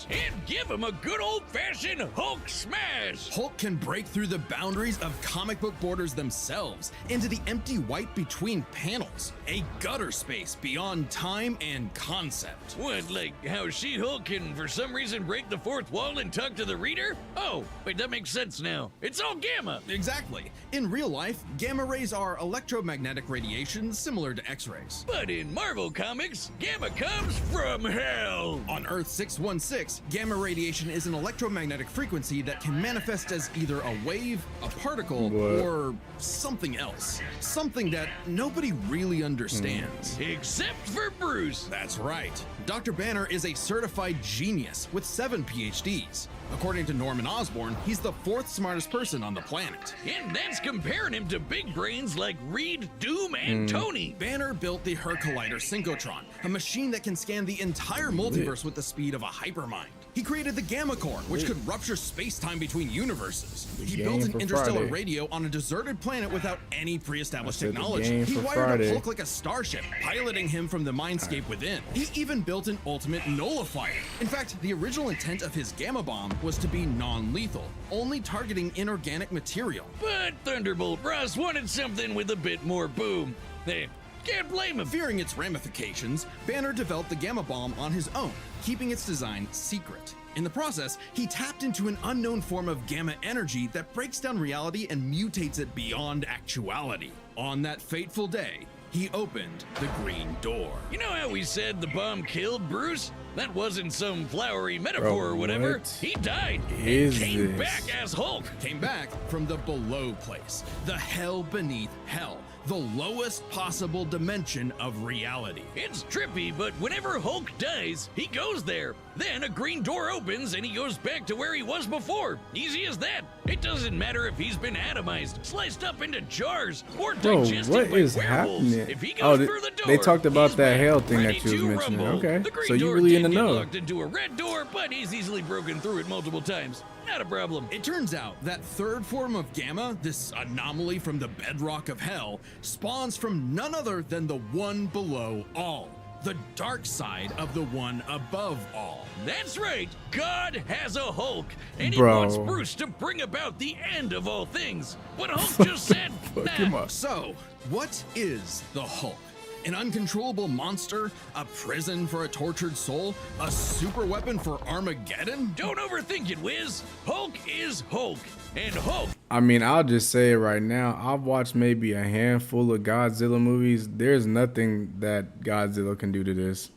And give him a good old-fashioned Hulk smash! Hulk can break through the boundaries of comic book borders themselves into the empty white between panels, a gutter space beyond time and concept. What, like how She-Hulk can for some reason break the fourth wall and talk to the reader? Oh, wait, that makes sense now. It's all gamma! Exactly. In real life, gamma rays are electromagnetic radiation similar to X-rays. But in Marvel Comics, gamma comes from hell! On Earth 616, gamma radiation is an electromagnetic frequency that can manifest as either a wave, a particle, or something else. Something that nobody really understands. Except for Bruce. That's right. Dr. Banner is a certified genius with 7 PhDs. According to Norman Osborn, he's the 4th smartest person on the planet. And that's comparing him to big brains like Reed, Doom, and Tony. Banner built the Her Collider Synchrotron, a machine that can scan the entire multiverse with the speed of a hypermind. He created the Gamma Core, which could rupture space-time between universes. He built an interstellar radio on a deserted planet without any pre-established technology. He wired up Hulk like a starship, piloting him from the mindscape within. He even built an ultimate nullifier. In fact, the original intent of his Gamma Bomb was to be non-lethal, only targeting inorganic material. But Thunderbolt Ross wanted something with a bit more boom. Hey, can't blame him. Fearing its ramifications, Banner developed the Gamma Bomb on his own, keeping its design secret. In the process, he tapped into an unknown form of gamma energy that breaks down reality and mutates it beyond actuality. On that fateful day, he opened the Green Door. You know how we said the bomb killed Bruce? That wasn't some flowery metaphor or whatever. What He died and is came this? back as Hulk. Came back from the below place, the hell beneath hell, the lowest possible dimension of reality. It's trippy, but whenever Hulk dies, he goes there. Then a green door opens and he goes back to where he was before. Easy as that. It doesn't matter if he's been atomized, sliced up into jars, or Bro, digested what by is werewolves. happening? If he goes Oh, through the door, they talked about he's that back, hell thing ready that you was to mentioning. rumble. Okay, The green so you door really in did the get know. locked into a red door, but he's easily broken through it multiple times. Not a problem. It turns out that third form of gamma, this anomaly from the bedrock of hell, spawns from none other than the one below all, the dark side of the one above all. That's right, God has a Hulk, and he Bro. wants Bruce to bring about the end of all things. What Hulk just said, Come on. So, what is the Hulk? An uncontrollable monster? A prison for a tortured soul? A super weapon for Armageddon? Don't overthink it, Wiz. Hulk is Hulk. and Hulk. I mean, I'll just say it right now. I've watched maybe a handful of Godzilla movies. There's nothing that Godzilla can do to this.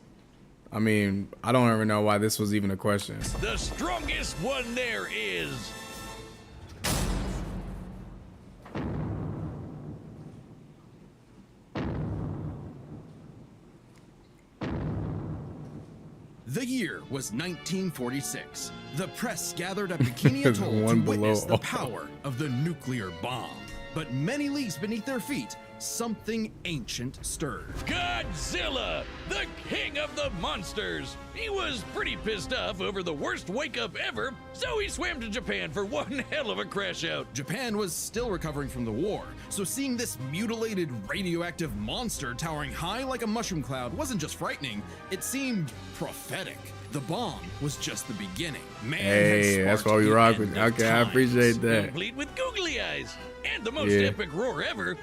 I mean, I don't ever know why this was even a question. The strongest one there is. The year was 1946. The press gathered at Bikini There's Atoll to one below witness the all. power of the nuclear bomb. But many leagues beneath their feet, something ancient stirred. Godzilla, the king of the monsters. He was pretty pissed off over the worst wake up ever, so he swam to Japan for one hell of a crash out. Japan was still recovering from the war, so seeing this mutilated radioactive monster towering high like a mushroom cloud wasn't just frightening, it seemed prophetic. The bomb was just the beginning. Man Hey, had that's sparked why we the rock end with. of Okay, I times. appreciate that. Complete with googly eyes. And the most Yeah. epic roar ever.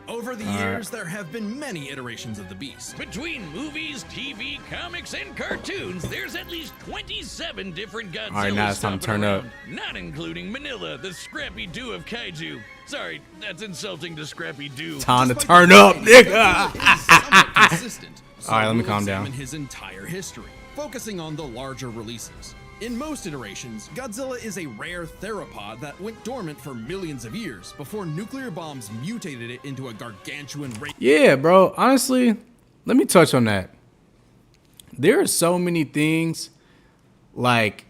Over the years, there have been many iterations of the beast. Between movies, TV, comics, and cartoons, there's at least 27 different Godzillas. All right, now it's time to turn up. Not including Manila, the Scrappy Doo of kaiju. Sorry, that's insulting to Scrappy Doo. Time to Despite turn the up, fact nigga. that Godzilla is somewhat consistent, so All right, let me we'll calm down. examine his entire history, focusing on the larger releases. In most iterations, Godzilla is a rare theropod that went dormant for millions of years before nuclear bombs mutated it into a gargantuan Yeah, bro. Honestly, let me touch on that. There are so many things, like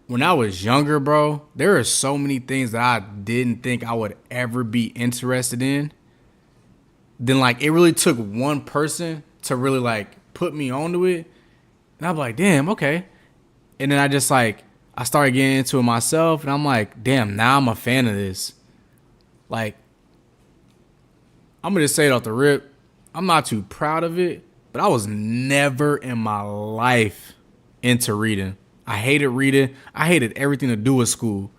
when I was younger, bro, there are so many things that I didn't think I would ever be interested in. Then like it really took one person to really like put me onto it. And I'm like, damn, okay. And then I started getting into it myself, and I'm like, damn, now I'm a fan of this. Like, I'm gonna just say it off the rip. I'm not too proud of it, but I was never in my life into reading. I hated reading. I hated everything to do with school.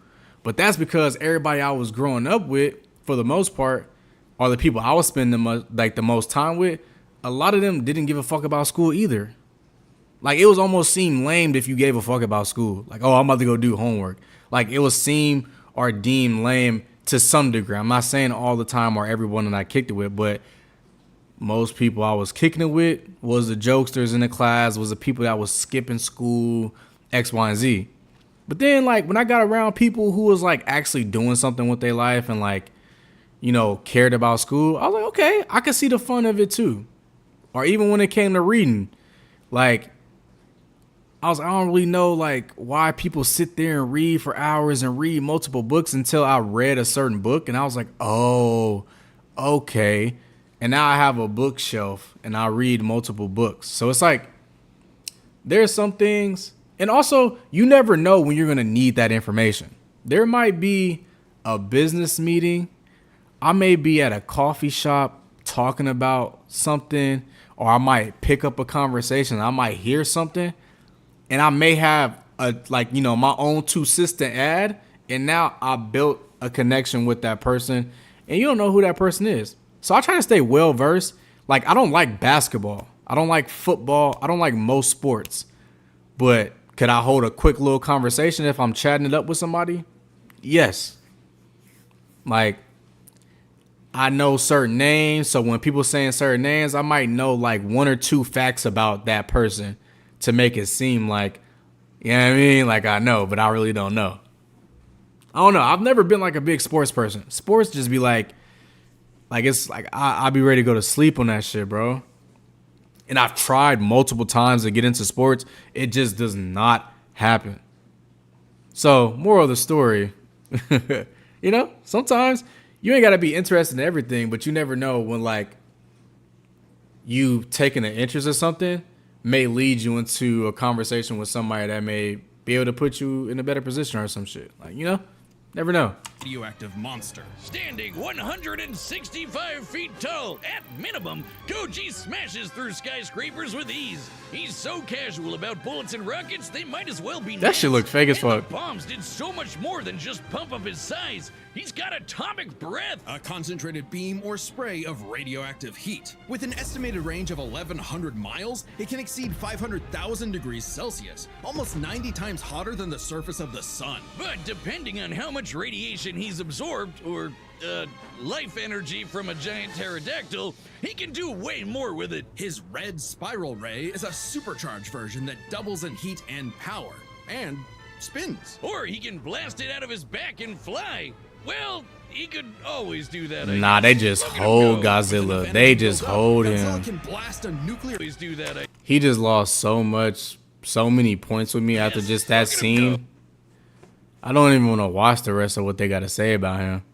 But that's because everybody I was growing up with, for the most part, or the people I was spending the most time with, a lot of them didn't give a fuck about school either. Like, it was almost seemed lame if you gave a fuck about school. Like, oh, I'm about to go do homework. Like, it was seem or deemed lame to some degree. I'm not saying all the time or everyone that I kicked it with, but most people I was kicking it with was the jokesters in the class, was the people that was skipping school, X, Y, and Z. But then, like, when I got around people who was, like, actually doing something with their life and, like, you know, cared about school, I was like, okay, I can see the fun of it, too. Or even when it came to reading, like, I don't really know like why people sit there and read for hours and read multiple books until I read a certain book and I was like, oh, okay. And now I have a bookshelf and I read multiple books. So it's like there's some things, and also you never know when you're gonna need that information. There might be a business meeting. I may be at a coffee shop talking about something, or I might pick up a conversation. I might hear something. And I may have my own 2 cents to add, and now I built a connection with that person, and you don't know who that person is. So I try to stay well versed. Like, I don't like basketball, I don't like football, I don't like most sports, but could I hold a quick little conversation if I'm chatting it up with somebody? Yes. Like, I know certain names, so when people saying certain names, I might know like 1 or 2 facts about that person to make it seem like, you know what I mean? Like I know, but I really don't know. I don't know. I've never been like a big sports person. Sports just be like it's like I'll be ready to go to sleep on that shit, bro. And I've tried multiple times to get into sports. It just does not happen. So, moral of the story, you know, sometimes you ain't got to be interested in everything, but you never know when like you taking an interest in something may lead you into a conversation with somebody that may be able to put you in a better position or some shit. Like, you know, never know. radioactive monster. Standing 165 feet tall, at minimum, Koji smashes through skyscrapers with ease. He's so casual about bullets and rockets, they might as well be That shit gnats. look fake as And fuck. The bombs did so much more than just pump up his size. He's got atomic breath. A concentrated beam or spray of radioactive heat. With an estimated range of 1,100 miles, it can exceed 500,000 degrees Celsius, almost 90 times hotter than the surface of the sun. But depending on how much radiation he's absorbed, or life energy from a giant pterodactyl, he can do way more with it. His red spiral ray is a supercharged version that doubles in heat and power, and spins. Or he can blast it out of his back and fly. Well, he could always do that. I Nah, they guess. just Look at him hold go. With Godzilla. enough They energy just built up, hold Godzilla him. can blast a nuclear. Always do that. He just lost so many points with me after Yes, just that look at him go. scene. I don't even want to watch the rest of what they got to say about him.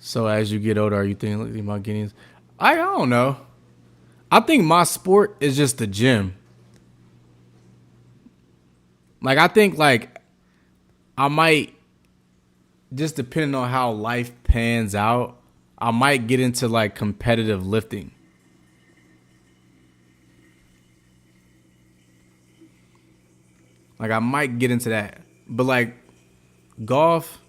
So as you get older, are you thinking about getting? I don't know. I think my sport is just the gym. Like I think like I might, just depending on how life pans out, I might get into like competitive lifting. Like I might get into that. But like golf,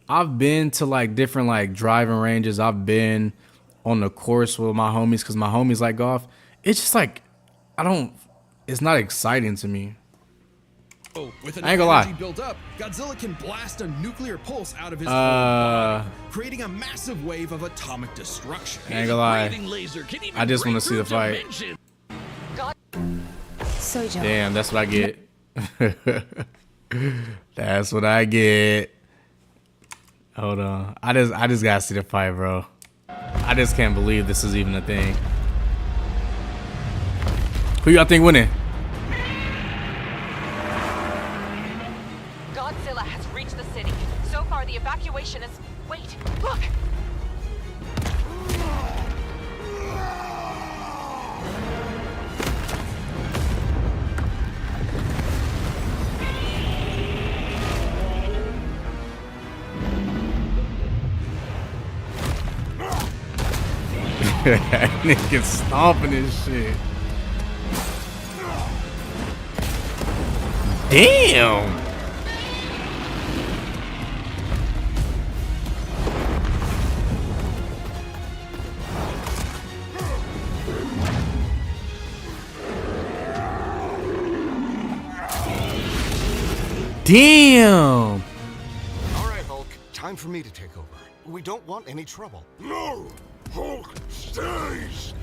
I've been to like different like driving ranges. I've been on the course with my homies because my homies like golf. It's just like it's not exciting to me. With I ain't gonna lie. energy built up, Godzilla can blast a nuclear pulse out of his whole body, creating a massive wave of atomic destruction. I ain't gonna lie. Breathing laser can even I just break wanna see the through fight. dimensions. Sojo. Damn, that's what I get. That's what I get. Hold on. I just gotta see the fight, bro. I just can't believe this is even a thing. Who y'all think winning? Godzilla has reached the city. So far, the evacuation is... Wait, look! Nigga stomping his shit. Damn. Damn. All right, Hulk. Time for me to take over. We don't want any trouble. No! Hulk stays!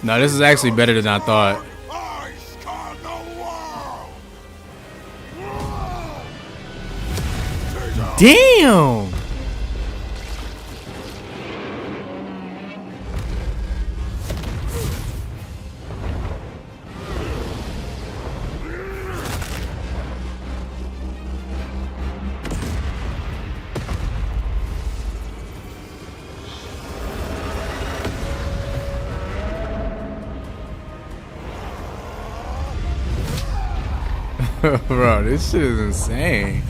No, this is actually better than I thought. I scarred the world! Damn. Bro, this shit is insane.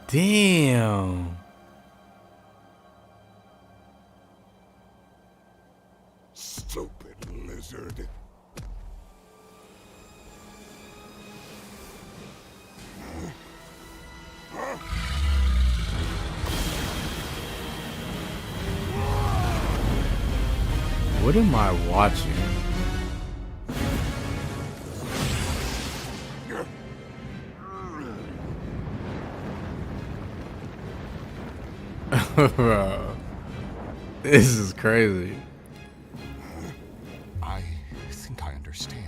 Damn. Stupid lizard. What am I watching? Bro. This is crazy. I think I understand.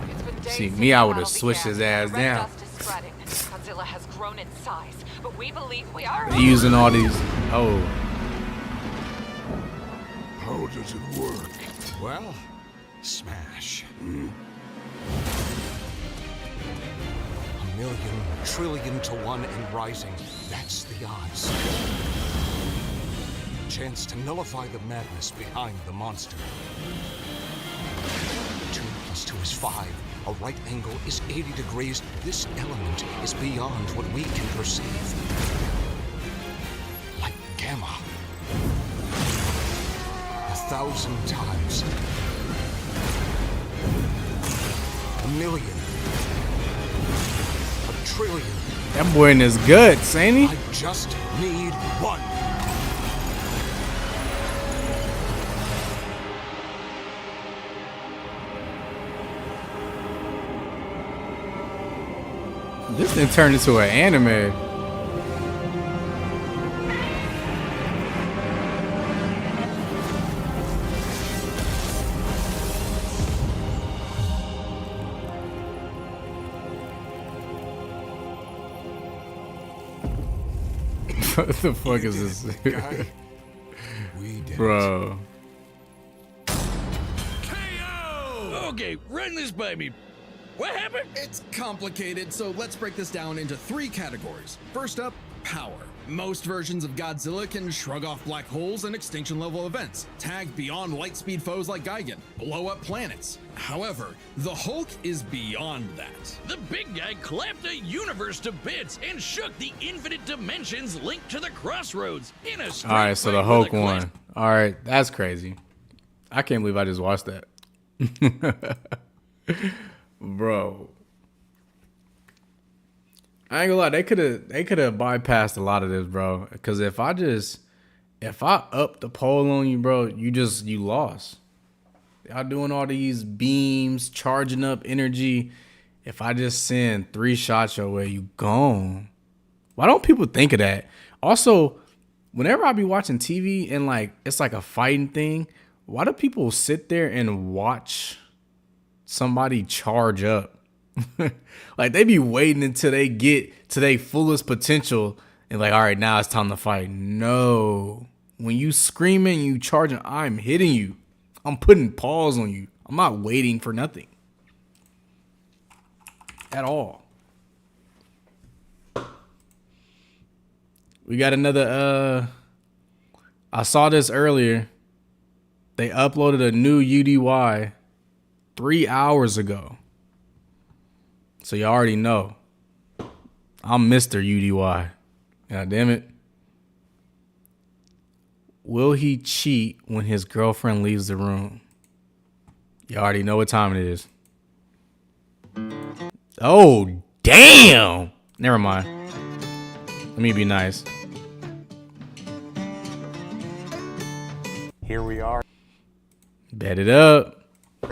It's been days See, since me, the I would've battle switched began. his ass The red down. dust is spreading. Godzilla has grown in size, but we believe we are. They using all these. Oh, How does it work? Well, smash. A million, trillion to one and rising. That's the odds. Chance to nullify the madness behind the monster. 2 + 2 is 5. A right angle is 80 degrees. This element is beyond what we can perceive. Like gamma. 1,000 times. A million. A trillion. that boy in his guts, ain't he? I just need one. This thing turned into an anime. What the fuck is this? Guy, we did it. Bro. Okay, run this by me. What happened? It's complicated, so let's break this down into 3 categories. First up, power. Most versions of Godzilla can shrug off black holes and extinction level events, tag beyond light speed foes like Gigan, blow up planets. However, the Hulk is beyond that. The big guy clapped the universe to bits and shook the infinite dimensions linked to the crossroads in a straight All right, so the fight Hulk with a clash. won. All right, that's crazy. I can't believe I just watched that. Bro. I ain't gonna lie, they could have bypassed a lot of this, bro. Cause if I up the pole on you, bro, you lost. Y'all doing all these beams, charging up energy. If I just send 3 shots your way, you gone. Why don't people think of that? Also, whenever I be watching TV and like it's like a fighting thing, why do people sit there and watch somebody charge up? Like they be waiting until they get to their fullest potential and like, all right, now it's time to fight. No. When you screaming, you charging, I'm hitting you. I'm putting paws on you. I'm not waiting for nothing. At all. We got another I saw this earlier. They uploaded a new UDY 3 hours ago. So you already know. I'm Mr. UDY. God damn it. Will he cheat when his girlfriend leaves the room? You already know what time it is. Oh, damn. Never mind. Let me be nice. Here we are. Bet it up.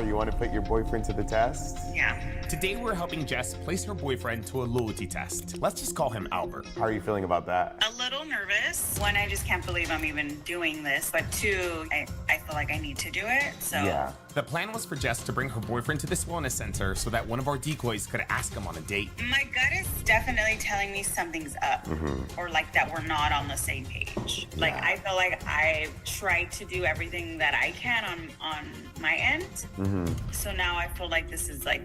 You want to put your boyfriend to the test? Yeah. Today we're helping Jess place her boyfriend to a loyalty test. Let's just call him Albert. How are you feeling about that? A little nervous. 1, I just can't believe I'm even doing this. But 2, I feel like I need to do it. So Yeah. The plan was for Jess to bring her boyfriend to this wellness center so that one of our decoys could ask him on a date. my gut is definitely telling me something's up, or like that we're not on the same page. Like I feel like I've tried to do everything that I can on my end. So now I feel like this is like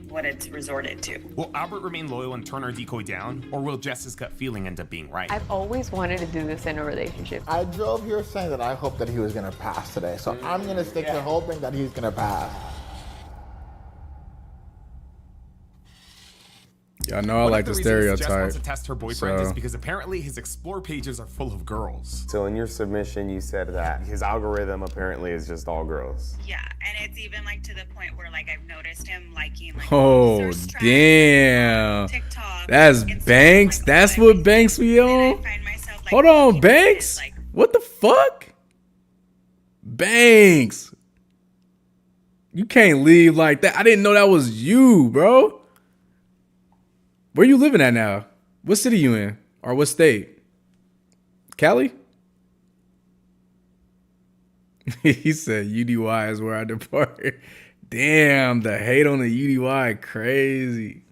what it's resorted to. Will Albert remain loyal and turn our decoy down, or will Jess's gut feeling end up being right? I've always wanted to do this in a relationship. I drove here saying that I hoped that he was going to pass today, so I'm going to stick to hoping that he's going to pass. Y'all know I One like of the the reasons Jess stereotype. wants to test her boyfriend is so- because apparently his explore pages are full of girls. So in your submission, you said that his algorithm apparently is just all girls. Yeah, and it's even like to the point where like I've noticed him liking like Oh, search trends, damn. TikTok, That's Instagram, Banks? like, That's all that what Banks be And on? I find myself like Hold on, looking at Banks? it, like, What the fuck? Banks. You can't leave like that. I didn't know that was you, bro. Where you living at now? What city you in? Or what state? Cali? He said UDY is where I depart. Damn, the hate on the UDY crazy.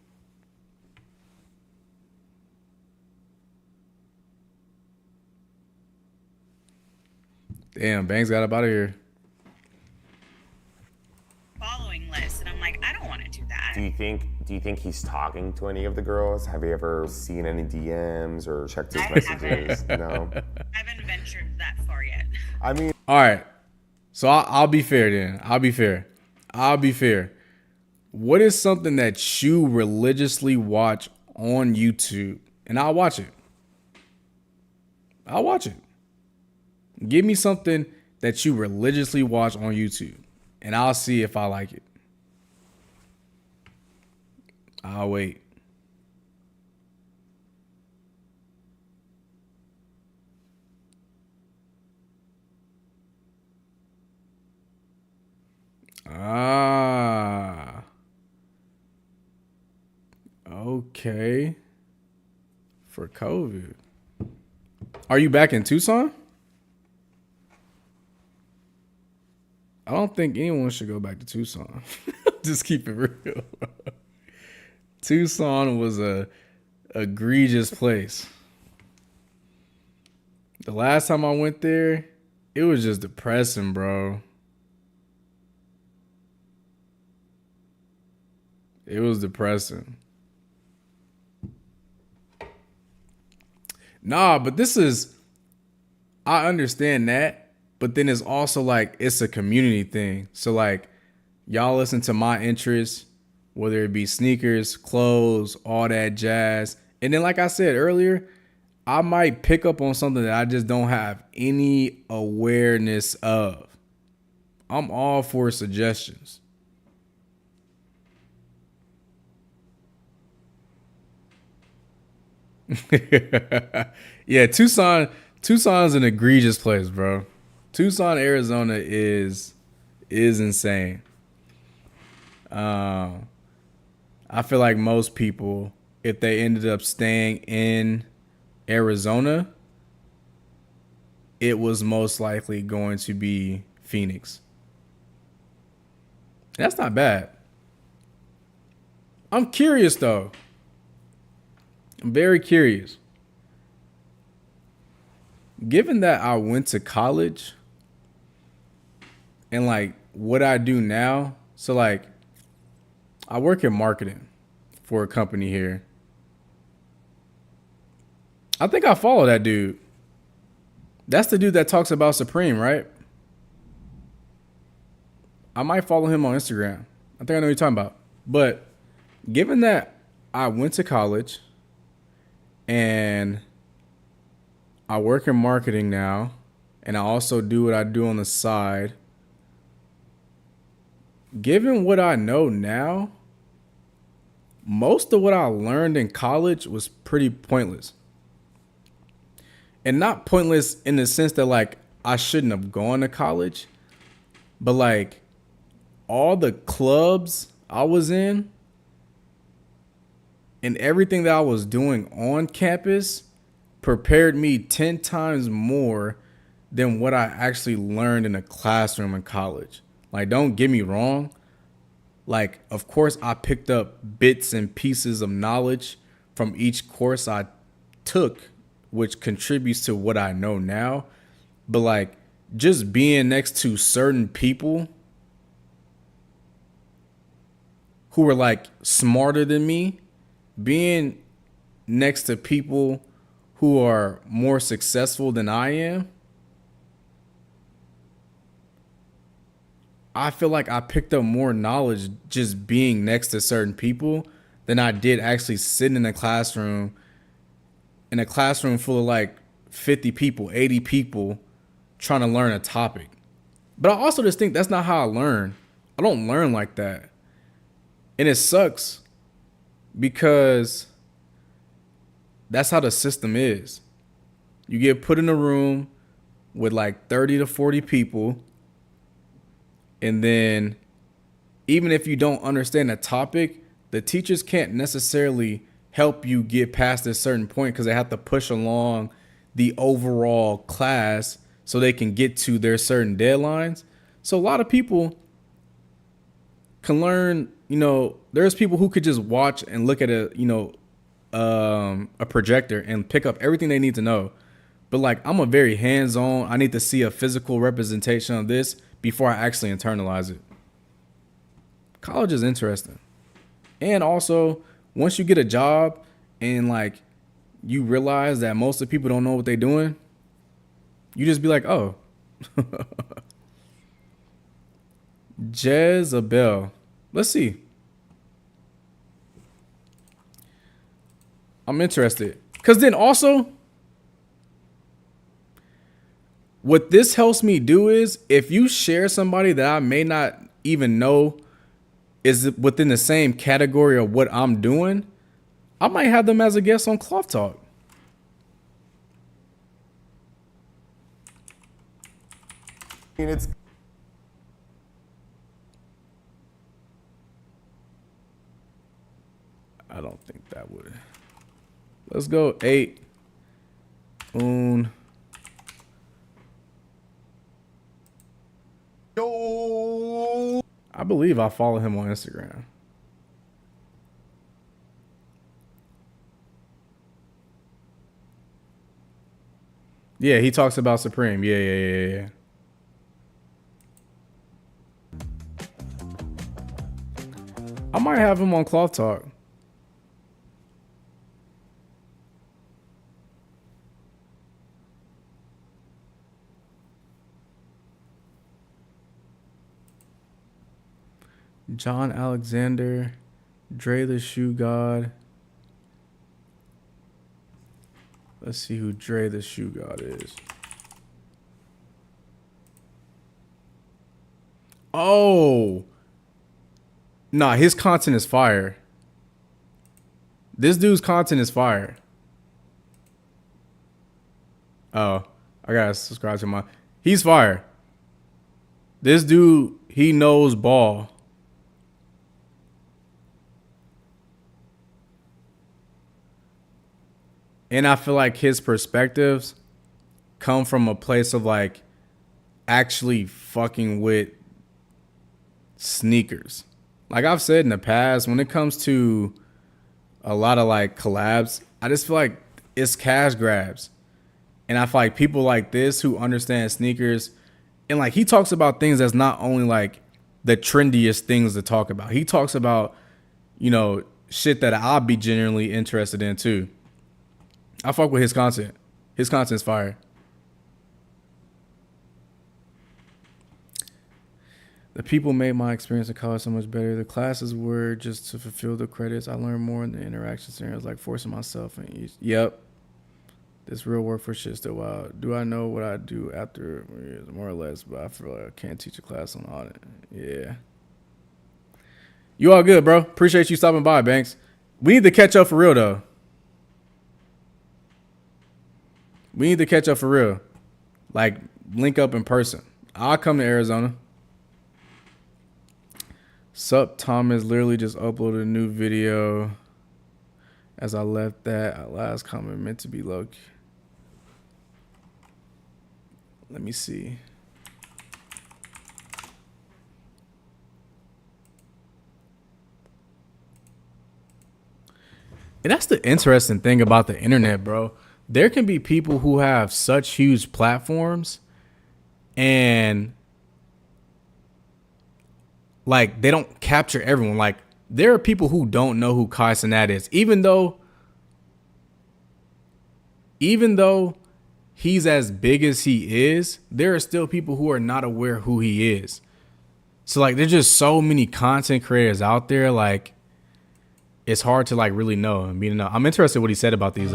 Damn, Banks got up out of here. Following list, and I'm like, I don't want to do that. Do you think he's talking to any of the girls? Have you ever seen any DMs or checked his messages? No. I haven't ventured that far yet. I mean, all right. So I'll be fair then. I'll be fair. What is something that you religiously watch on YouTube? And I'll watch it. Give me something that you religiously watch on YouTube, and I'll see if I like it. I'll wait. Okay. For COVID. Are you back in Tucson? I don't think anyone should go back to Tucson. Just keep it real. Tucson was a egregious place. The last time I went there, it was just depressing, bro. It was depressing. Nah, but I understand that, but then it's also like, it's a community thing. So like, y'all listen to my interests, whether it be sneakers, clothes, all that jazz. And then like I said earlier, I might pick up on something that I just don't have any awareness of. I'm all for suggestions. Yeah, Tucson's an egregious place, bro. Tucson, Arizona is insane. I feel like most people, if they ended up staying in Arizona, it was most likely going to be Phoenix. That's not bad. I'm curious though. I'm very curious. Given that I went to college and like what I do now, so like I work in marketing for a company here. I think I follow that dude. That's the dude that talks about Supreme, right? I might follow him on Instagram. I think I know what you're talking about. But given that I went to college and I work in marketing now, and I also do what I do on the side, given what I know now, most of what I learned in college was pretty pointless. And not pointless in the sense that like I shouldn't have gone to college, but like all the clubs I was in and everything that I was doing on campus prepared me 10 times more than what I actually learned in a classroom in college. Like, don't get me wrong. Like, of course, I picked up bits and pieces of knowledge from each course I took, which contributes to what I know now. But like, just being next to certain people who were like smarter than me, being next to people who are more successful than I am, I feel like I picked up more knowledge just being next to certain people than I did actually sitting in a classroom full of like 50 people, 80 people trying to learn a topic. But I also just think that's not how I learn. I don't learn like that. And it sucks because that's how the system is. You get put in a room with like 30 to 40 people And then even if you don't understand a topic, the teachers can't necessarily help you get past this certain point because they have to push along the overall class so they can get to their certain deadlines. So a lot of people can learn, you know, there's people who could just watch and look at a projector and pick up everything they need to know. But like, I'm a very hands-on, I need to see a physical representation of this before I actually internalize it. College is interesting. And also, once you get a job and like you realize that most of the people don't know what they're doing, you just be like, oh. Jezebel. Let's see. I'm interested. Because then also, what this helps me do is if you share somebody that I may not even know is within the same category of what I'm doing, I might have them as a guest on Cloth Talk. It's I don't think that would. Let's go 8. Yo. I believe I follow him on Instagram. Yeah, he talks about Supreme. Yeah. I might have him on Cloth Talk. John Alexander, Dre the Shoe God. Let's see who Dre the Shoe God is. Oh. Nah, his content is fire. This dude's content is fire. Oh, I gotta subscribe to my. He's fire. This dude, he knows ball. And I feel like his perspectives come from a place of like actually fucking with sneakers. Like I've said in the past, when it comes to a lot of like collabs, I just feel like it's cash grabs. And I feel like people like this who understand sneakers, and like he talks about things that's not only like the trendiest things to talk about. He talks about, you know, shit that I'll be genuinely interested in too. I fuck with his content. His content's fire. The people made my experience in college so much better. The classes were just to fulfill the credits. I learned more in the interaction scenarios, like forcing myself. And yep. This real work for shit still wild. Do I know what I do after years? More or less, but I feel like I can't teach a class on audit. Yeah. You all good, bro. Appreciate you stopping by, Banks. We need to catch up for real, though. We need to catch up for real. Like, link up in person. I'll come to Arizona. Sup, Thomas literally just uploaded a new video. As I left that last comment meant to be low. Let me see. And that's the interesting thing about the internet, bro. There can be people who have such huge platforms and like they don't capture everyone. Like there are people who don't know who Kai Cenat is, even though he's as big as he is, there are still people who are not aware who he is. So like there's just so many content creators out there, like it's hard to like really know. I mean, I'm interested in what he said about these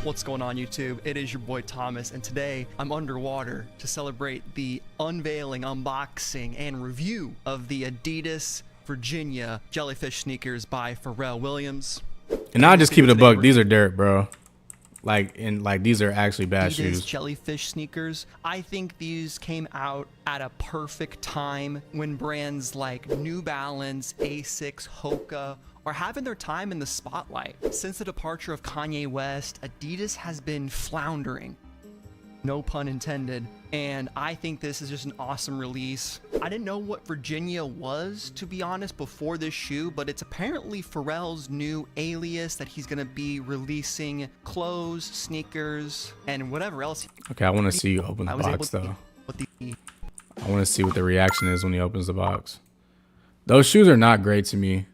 What's going on, YouTube? It is your boy Thomas, and today I'm underwater to celebrate the unveiling, unboxing, and review of the Adidas Virginia Jellyfish sneakers by Pharrell Williams. And I'll just keep it a buck. These are dirt, bro. Like these are actually bad Adidas shoes. Jellyfish sneakers. I think these came out at a perfect time when brands like New Balance, Asics, Hoka are having their time in the spotlight. Since the departure of Kanye West, Adidas has been floundering. No pun intended. And I think this is just an awesome release. I didn't know what Virginia was, to be honest, before this shoe, but it's apparently Pharrell's new alias that he's gonna be releasing clothes, sneakers, and whatever else. Okay, I want to see you open the box though. I want to see what the reaction is when he opens the box. Those shoes are not great to me.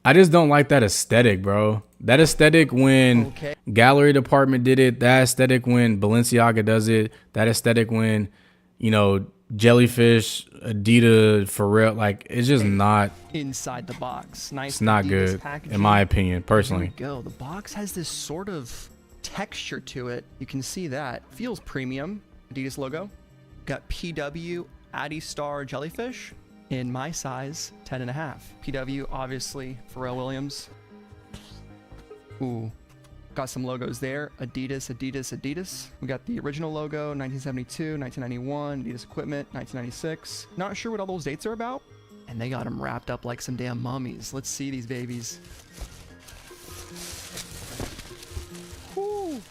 I just don't like that aesthetic, bro. That aesthetic when Gallery Department did it. That aesthetic when Balenciaga does it. That aesthetic when, you know, Jellyfish, Adidas, Pharrell. Like, it's just not Inside the box. Nice. It's not Adidas good, packaging. in my opinion, personally. Here we go. The box has this sort of texture to it. You can see that. Feels premium. Adidas logo. Got PW, Adistar Jellyfish. In my size, 10.5. PW, obviously, Pharrell Williams. Ooh, got some logos there. Adidas, Adidas, Adidas. We got the original logo, 1972, 1991, Adidas Equipment, 1996. Not sure what all those dates are about. And they got them wrapped up like some damn mummies. Let's see these babies. Whew.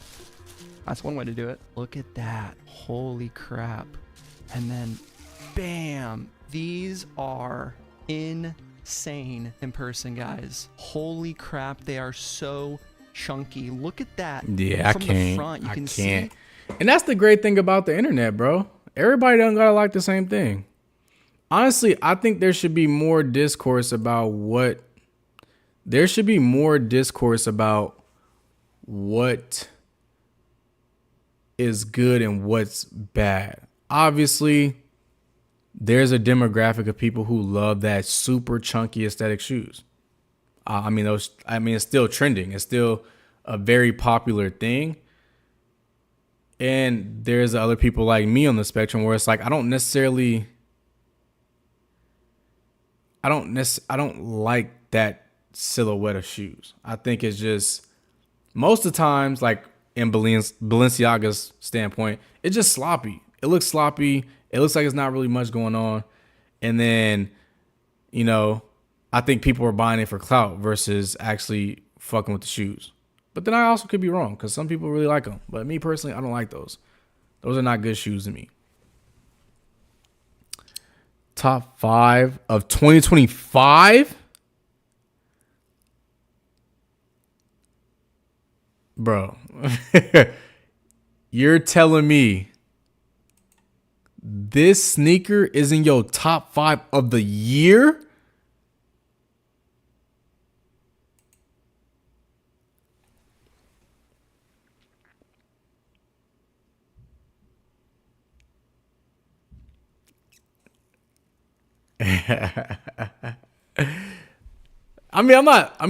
That's one way to do it. Look at that. Holy crap. And then, bam. These are insane in person, guys. Holy crap, they are so chunky. Look at that. Yeah, From I can't. The front, you I can can't. See. And that's the great thing about the internet, bro. Everybody doesn't gotta like the same thing. Honestly, I think there should be more discourse about what. There should be more discourse about what is good and what's bad. Obviously, there's a demographic of people who love that super chunky aesthetic shoes. It's still trending. It's still a very popular thing. And there's other people like me on the spectrum where it's like, I don't like that silhouette of shoes. I think it's just, most of the times, like in Balenciaga's standpoint, it's just sloppy. It looks sloppy. It looks like it's not really much going on. And then, you know, I think people are buying it for clout versus actually fucking with the shoes. But then I also could be wrong because some people really like them. But me personally, I don't like those. Those are not good shoes to me. Top 5 of 2025? Bro, you're telling me this sneaker is in your top 5 of the year?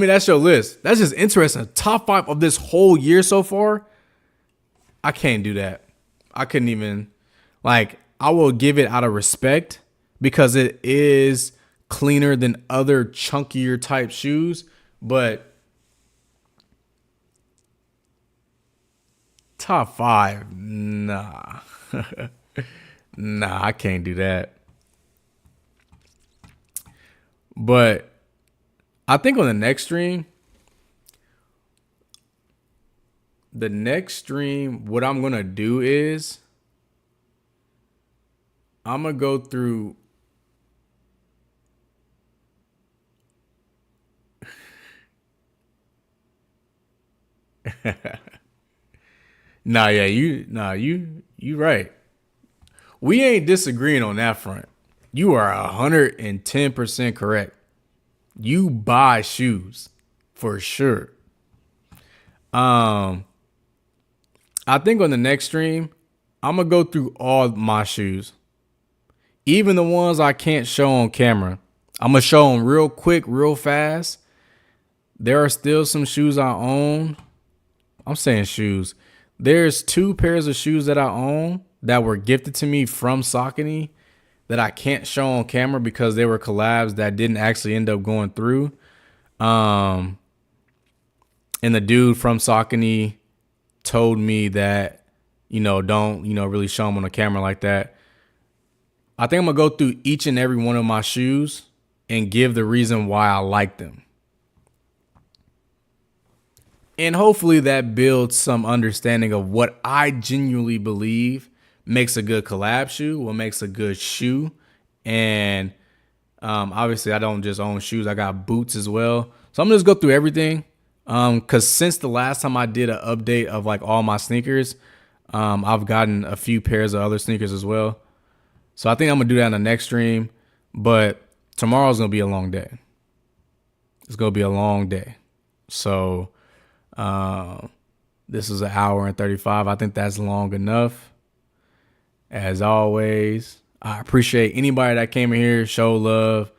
That's your list. That's just interesting. Top 5 of this whole year so far? I can't do that. I couldn't even, like, I will give it out of respect because it is cleaner than other chunkier type shoes, but top 5, nah. Nah, I can't do that. But I think on the next stream, what I'm going to do is I'm going to go through you right. We ain't disagreeing on that front. You are 110% correct. You buy shoes for sure. I think on the next stream, I'm going to go through all my shoes. Even the ones I can't show on camera. I'm going to show them real quick, real fast. There are still some shoes I own. I'm saying shoes. There's 2 pairs of shoes that I own that were gifted to me from Saucony that I can't show on camera because they were collabs that didn't actually end up going through. And And the dude from Saucony told me that, don't, really show them on the camera like that. I think I'm going to go through each and every one of my shoes and give the reason why I like them. And hopefully that builds some understanding of what I genuinely believe makes a good collab shoe, what makes a good shoe. And obviously I don't just own shoes. I got boots as well. So I'm going to just go through everything. Because since the last time I did an update of like all my sneakers, I've gotten a few pairs of other sneakers as well. So I think I'm going to do that in the next stream. But tomorrow's going to be a long day. It's going to be a long day. So this is 1 hour and 35. I think that's long enough. As always, I appreciate anybody that came in here, showed love,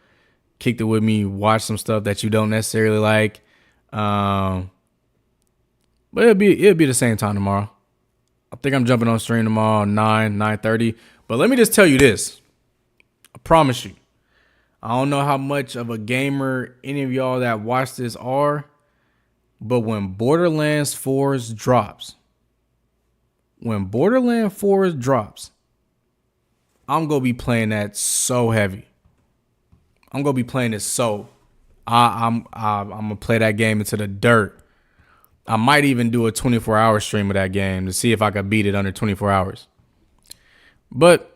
kicked it with me, watched some stuff that you don't necessarily like. But it'll be the same time tomorrow. I think I'm jumping on stream tomorrow 9:30. But let me just tell you this. I promise you. I don't know how much of a gamer any of y'all that watch this are, but when Borderlands 4 drops, I'm gonna be playing that so heavy. I'm gonna be playing it so. I'm gonna play that game into the dirt. I might even do a 24-hour stream of that game to see if I could beat it under 24 hours. But